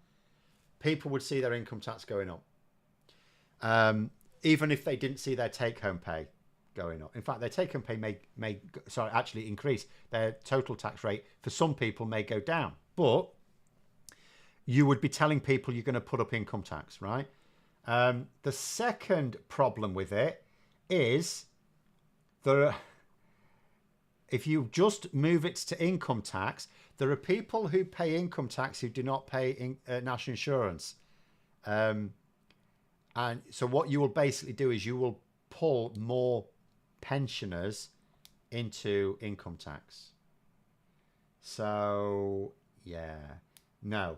People would see their income tax going up. Even if they didn't see their take-home pay going up. In fact, their take-home pay may actually increase. Their total tax rate for some people may go down. But you would be telling people you're going to put up income tax, right? The second problem with it is if you just move it to income tax, there are people who pay income tax who do not pay national insurance. And so what you will basically do is you will pull more pensioners into income tax. So, yeah, no.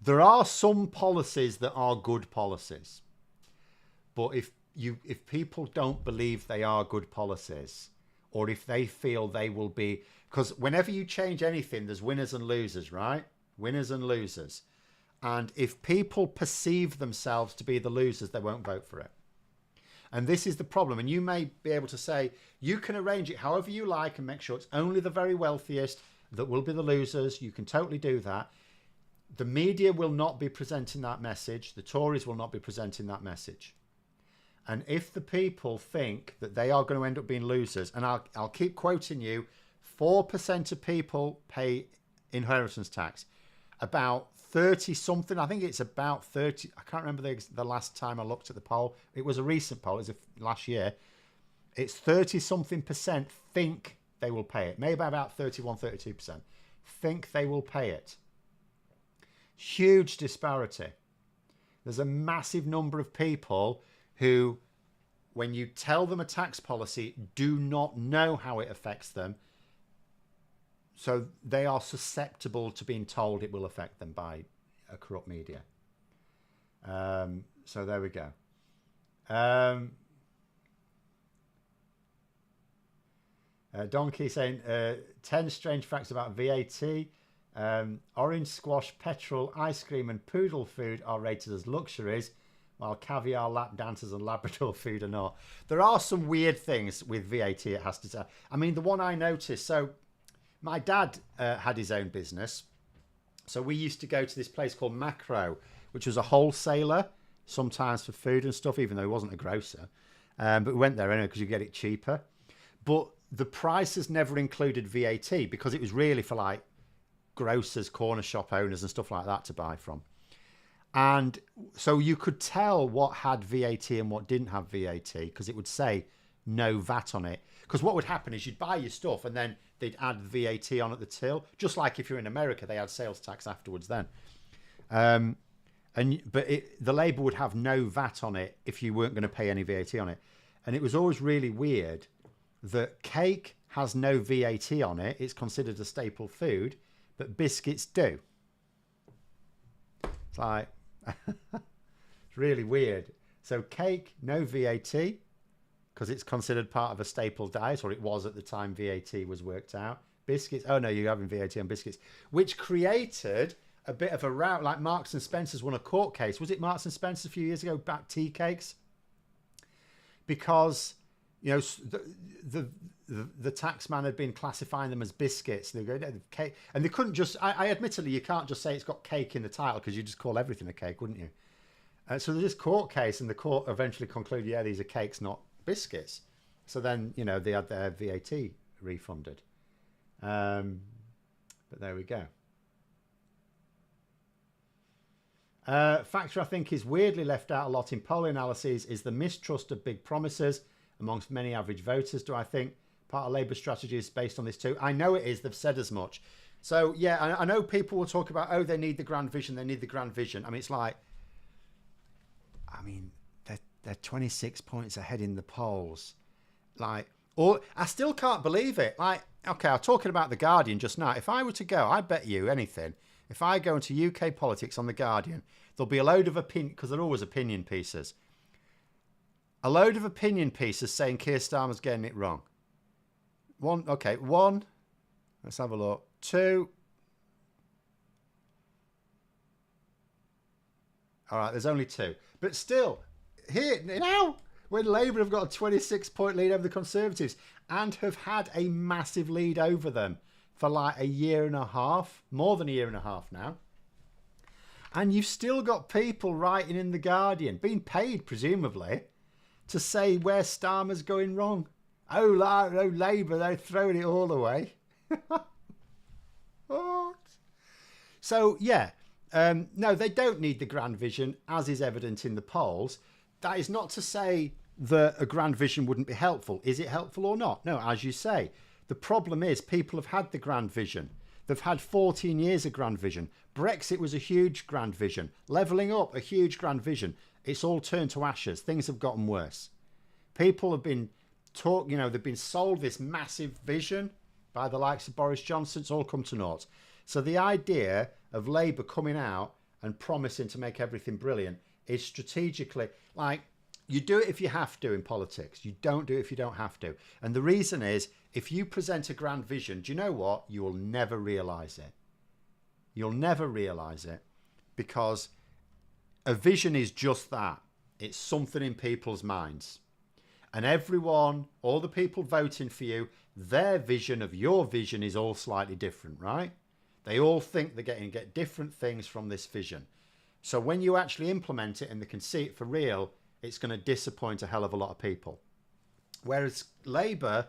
There are some policies that are good policies. But if people don't believe they are good policies, or if they feel they will be, because whenever you change anything, there's winners and losers, right? Winners and losers. And if people perceive themselves to be the losers, they won't vote for it. And this is the problem. And you may be able to say, you can arrange it however you like and make sure it's only the very wealthiest that will be the losers. You can totally do that. The media will not be presenting that message. The Tories will not be presenting that message. And if the people think that they are going to end up being losers, and I'll keep quoting you, 4% of people pay inheritance tax. About 30 something, I think it's about 30, I can't remember the last time I looked at the poll. It was a recent poll, it was last year. It's 30 something percent think they will pay it. Maybe about 31, 32% think they will pay it. Huge disparity. There's a massive number of people who, when you tell them a tax policy, do not know how it affects them. So they are susceptible to being told it will affect them by a corrupt media. So there we go. Donkey saying 10 strange facts about VAT. Orange squash, petrol, ice cream and poodle food are rated as luxuries, while caviar, lap dancers and Labrador food are not. There are some weird things with VAT, it has to say. I mean, the one I noticed, so my dad had his own business. So we used to go to this place called Macro, which was a wholesaler, sometimes for food and stuff, even though he wasn't a grocer. But we went there anyway because you get it cheaper. But the prices never included VAT because it was really for like grocers, corner shop owners and stuff like that to buy from. And so you could tell what had VAT and what didn't have VAT because it would say no VAT on it. Because what would happen is you'd buy your stuff and then they'd add VAT on at the till. Just like if you're in America, they add sales tax afterwards then. But the label would have no VAT on it if you weren't going to pay any VAT on it. And it was always really weird that cake has no VAT on it. It's considered a staple food, but biscuits do. It's like, it's really weird. So cake, no VAT, because it's considered part of a staple diet, or it was at the time VAT was worked out. Biscuits, oh no, you're having VAT on biscuits, which created a bit of a rout. Like Marks and Spencer's won a court case. Was it Marks and Spencer a few years ago about tea cakes? Because, you know, the tax man had been classifying them as biscuits. They go, no, cake, and they couldn't just. I admittedly, you can't just say it's got cake in the title because you just call everything a cake, wouldn't you? So there's this court case, and the court eventually concluded, yeah, these are cakes, not biscuits. So then, you know, they had their VAT refunded. But there we go. Factor I think is weirdly left out a lot in poll analyses is the mistrust of big promises amongst many average voters. Do I think part of Labour's strategy is based on this too? I know it is. They've said as much. So, yeah, I know people will talk about, oh, they need the grand vision. They need the grand vision. I mean, it's like, I mean, they're 26 points ahead in the polls. Like, or I still can't believe it. Like, okay, I was talking about The Guardian just now. If I were to go, I bet you anything, if I go into UK politics on The Guardian, there'll be a load of opinion, because they're always opinion pieces. A load of opinion pieces saying Keir Starmer's getting it wrong. One, let's have a look. Two. All right, there's only two. But still, here now, when Labour have got a 26-point lead over the Conservatives and have had a massive lead over them for like a year and a half, more than a year and a half now. And you've still got people writing in The Guardian, being paid presumably, to say where Starmer's going wrong. Oh, Labour, they're throwing it all away. So, yeah, no, they don't need the grand vision, as is evident in the polls. That is not to say that a grand vision wouldn't be helpful. Is it helpful or not? No, as you say. The problem is people have had the grand vision. They've had 14 years of grand vision. Brexit was a huge grand vision. Levelling up, a huge grand vision. It's all turned to ashes. Things have gotten worse. People have been taught, they've been sold this massive vision by the likes of Boris Johnson. It's all come to naught. So the idea of Labour coming out and promising to make everything brilliant is strategically, like, you do it if you have to in politics. You don't do it if you don't have to. And the reason is, if you present a grand vision, do you know what? You will never realise it. You'll never realise it, because a vision is just that. It's something in people's minds. And everyone, all the people voting for you, their vision of your vision is all slightly different, right? They all think they're going to get different things from this vision. So when you actually implement it and they can see it for real, it's going to disappoint a hell of a lot of people. Whereas Labour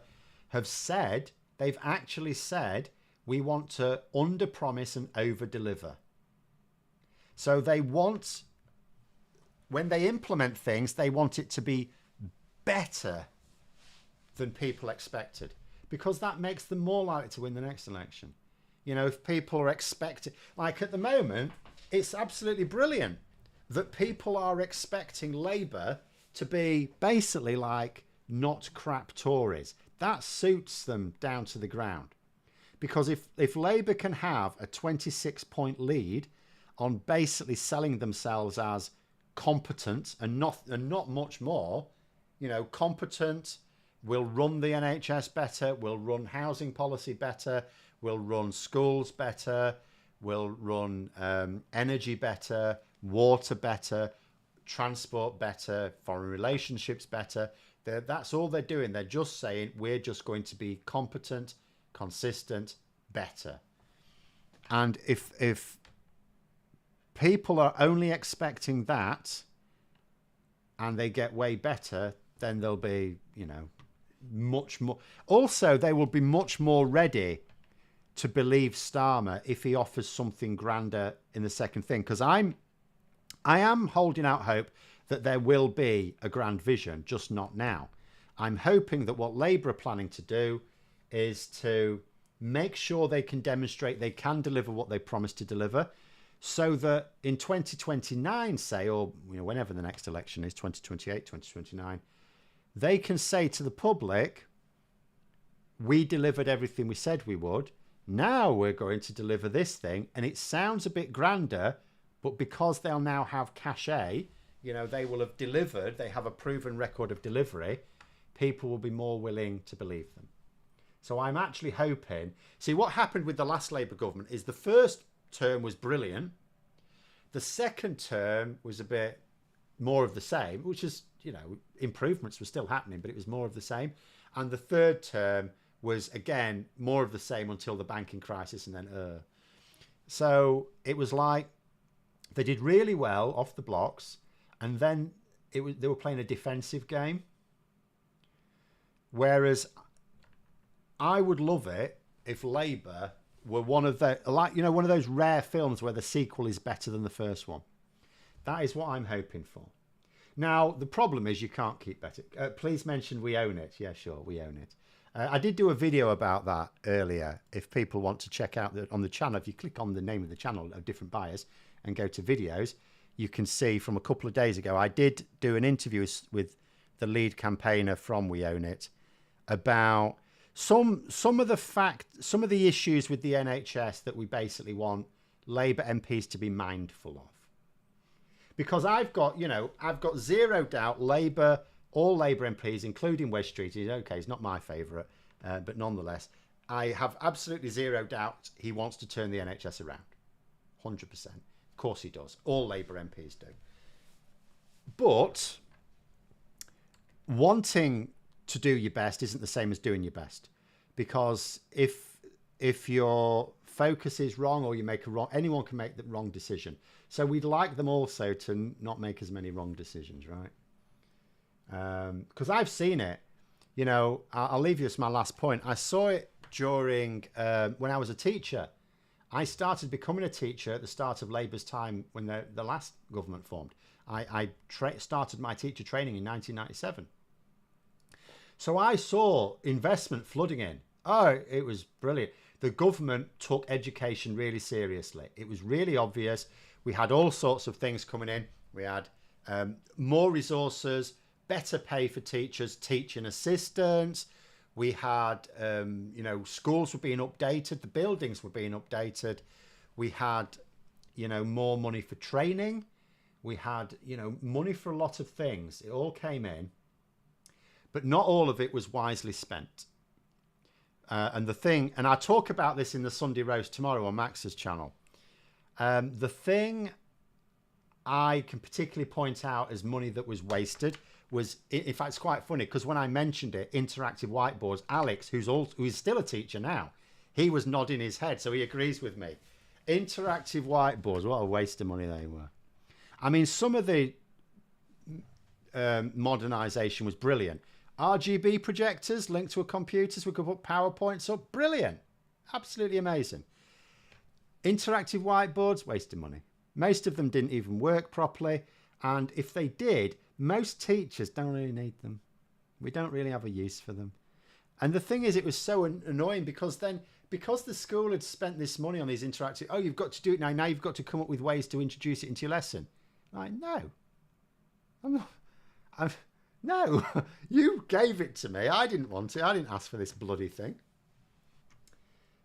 have said, they've actually said, we want to under-promise and over-deliver. So they want, when they implement things, they want it to be better than people expected, because that makes them more likely to win the next election. If people are expecting, like at the moment, it's absolutely brilliant that people are expecting Labour to be basically like not crap Tories. That suits them down to the ground. Because if Labour can have a 26-point lead on basically selling themselves as competent and not much more, competent, will run the NHS better, will run housing policy better, will run schools better, will run energy better, water better, transport better, foreign relationships better. That's all they're doing. They're just saying, we're just going to be competent, consistent, better. And if people are only expecting that and they get way better, then they'll be, much more. Also, they will be much more ready to believe Starmer if he offers something grander in the second thing. Because I am holding out hope that there will be a grand vision, just not now. I'm hoping that what Labour are planning to do is to make sure they can demonstrate they can deliver what they promised to deliver, so that in 2029, say, or whenever the next election is, 2028, 2029, they can say to the public, we delivered everything we said we would. Now we're going to deliver this thing. And it sounds a bit grander, but because they'll now have cachet, they will have delivered, they have a proven record of delivery, people will be more willing to believe them. So I'm actually hoping, see, what happened with the last Labour government is the first term was brilliant. The second term was a bit more of the same, which is, improvements were still happening, but it was more of the same. And the third term was, again, more of the same until the banking crisis, and then So it was like they did really well off the blocks, and then they were playing a defensive game. Whereas I would love it if Labour were one of one of those rare films where the sequel is better than the first one. That is what I'm hoping for. Now, the problem is you can't keep better. Please mention we own it. Yeah, sure, we own it. I did do a video about that earlier. If people want to check out on the channel, if you click on the name of the channel of Different Buyers and go to videos, you can see from a couple of days ago, I did do an interview with the lead campaigner from We Own It about some of the issues with the NHS that we basically want Labour MPs to be mindful of. Because I've got zero doubt all Labour MPs, including Wes Street, he's not my favourite, but nonetheless, I have absolutely zero doubt he wants to turn the NHS around. 100%. Of course he does. All Labour MPs do. But wanting to do your best isn't the same as doing your best. Because if your focus is wrong or you make anyone can make the wrong decision. So we'd like them also to not make as many wrong decisions, right? Because I've seen it. I'll leave you as my last point. I saw it during when I was a teacher I started becoming a teacher at the start of Labour's time when the last government formed. I started my teacher training in 1997. So I saw investment flooding in. Oh, it was brilliant. The government took education really seriously. It was really obvious. We had all sorts of things coming in. We had more resources, better pay for teachers, teaching assistants. We had, schools were being updated. The buildings were being updated. We had, more money for training. We had, money for a lot of things. It all came in. But not all of it was wisely spent. And I'll talk about this in the Sunday roast tomorrow on Max's channel. The thing I can particularly point out as money that was wasted was, in fact, it's quite funny because when I mentioned it, interactive whiteboards, Alex, who is still a teacher now, he was nodding his head, so he agrees with me. Interactive whiteboards, what a waste of money they were. I mean, some of the modernisation was brilliant. RGB projectors linked to a computer so we could put PowerPoints up. Brilliant. Absolutely amazing. Interactive whiteboards, wasting money. Most of them didn't even work properly. And if they did, most teachers don't really need them. We don't really have a use for them. And the thing is, it was so annoying because the school had spent this money on these interactive, oh, you've got to do it now. Now you've got to come up with ways to introduce it into your lesson. Like, no. No, you gave it to me. I didn't want it. I didn't ask for this bloody thing.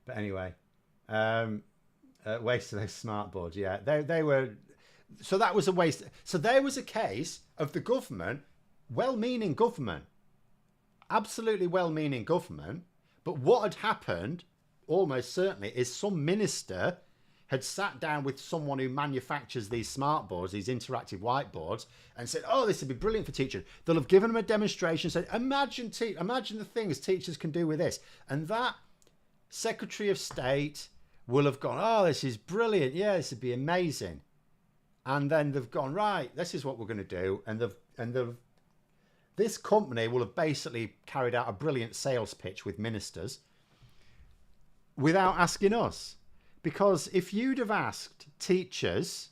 But anyway, waste of those smart boards. Yeah, they were. So that was a waste. So there was a case of the government, well-meaning government, absolutely well-meaning government. But what had happened, almost certainly, is some minister had sat down with someone who manufactures these smart boards, these interactive whiteboards, and said, oh, this would be brilliant for teaching. They'll have given them a demonstration, said, imagine the things teachers can do with this. And that Secretary of State will have gone, oh, this is brilliant. Yeah, this would be amazing. And then they've gone, right, this is what we're going to do. And this company will have basically carried out a brilliant sales pitch with ministers without asking us. Because if you'd have asked teachers,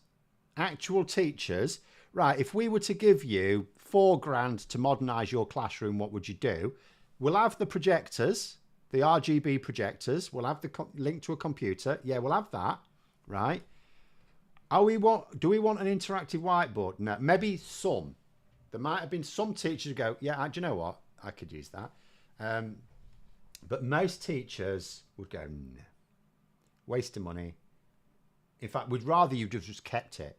actual teachers, right, if we were to give you £4,000 to modernise your classroom, what would you do? We'll have the projectors, the RGB projectors. We'll have the link to a computer. Yeah, we'll have that, right? Do we want an interactive whiteboard? No, maybe some. There might have been some teachers who go, yeah, do you know what? I could use that. But most teachers would go, no. Waste of money. In fact, we'd rather you'd have just kept it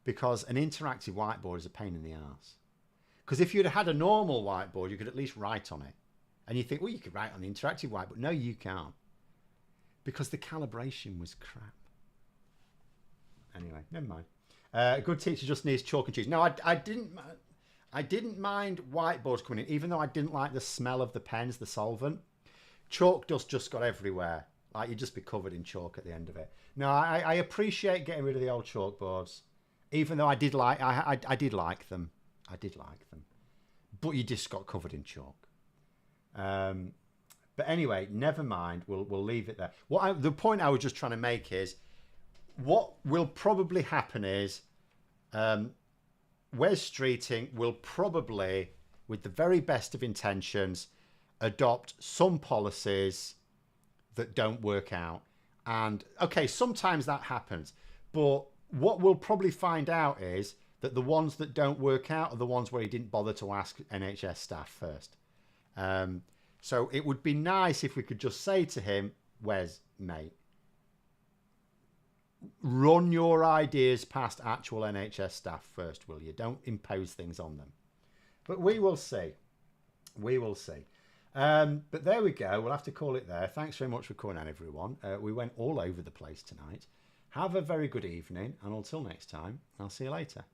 because an interactive whiteboard is a pain in the arse. Because if you'd had a normal whiteboard, you could at least write on it. And you think, well, you could write on the interactive whiteboard. No, you can't. Because the calibration was crap. Anyway, never mind. A good teacher just needs chalk and cheese. No, I didn't mind whiteboards coming in, even though I didn't like the smell of the pens, the solvent. Chalk dust just got everywhere. Like, you'd just be covered in chalk at the end of it. No, I appreciate getting rid of the old chalkboards, even though I did like them. I did like them, but you just got covered in chalk. But anyway, never mind. We'll leave it there. The point I was just trying to make is, what will probably happen is, Wes Streeting will probably, with the very best of intentions, adopt some policies that don't work out. And okay, sometimes that happens, but what we'll probably find out is that the ones that don't work out are the ones where he didn't bother to ask NHS staff first. So it would be nice if we could just say to him, Wes, mate, run your ideas past actual NHS staff first, will you? Don't impose things on them. But we will see. We will see. But there we go. We'll have to call it there. Thanks very much for coming on, everyone. We went all over the place tonight. Have a very good evening, and until next time, I'll see you later.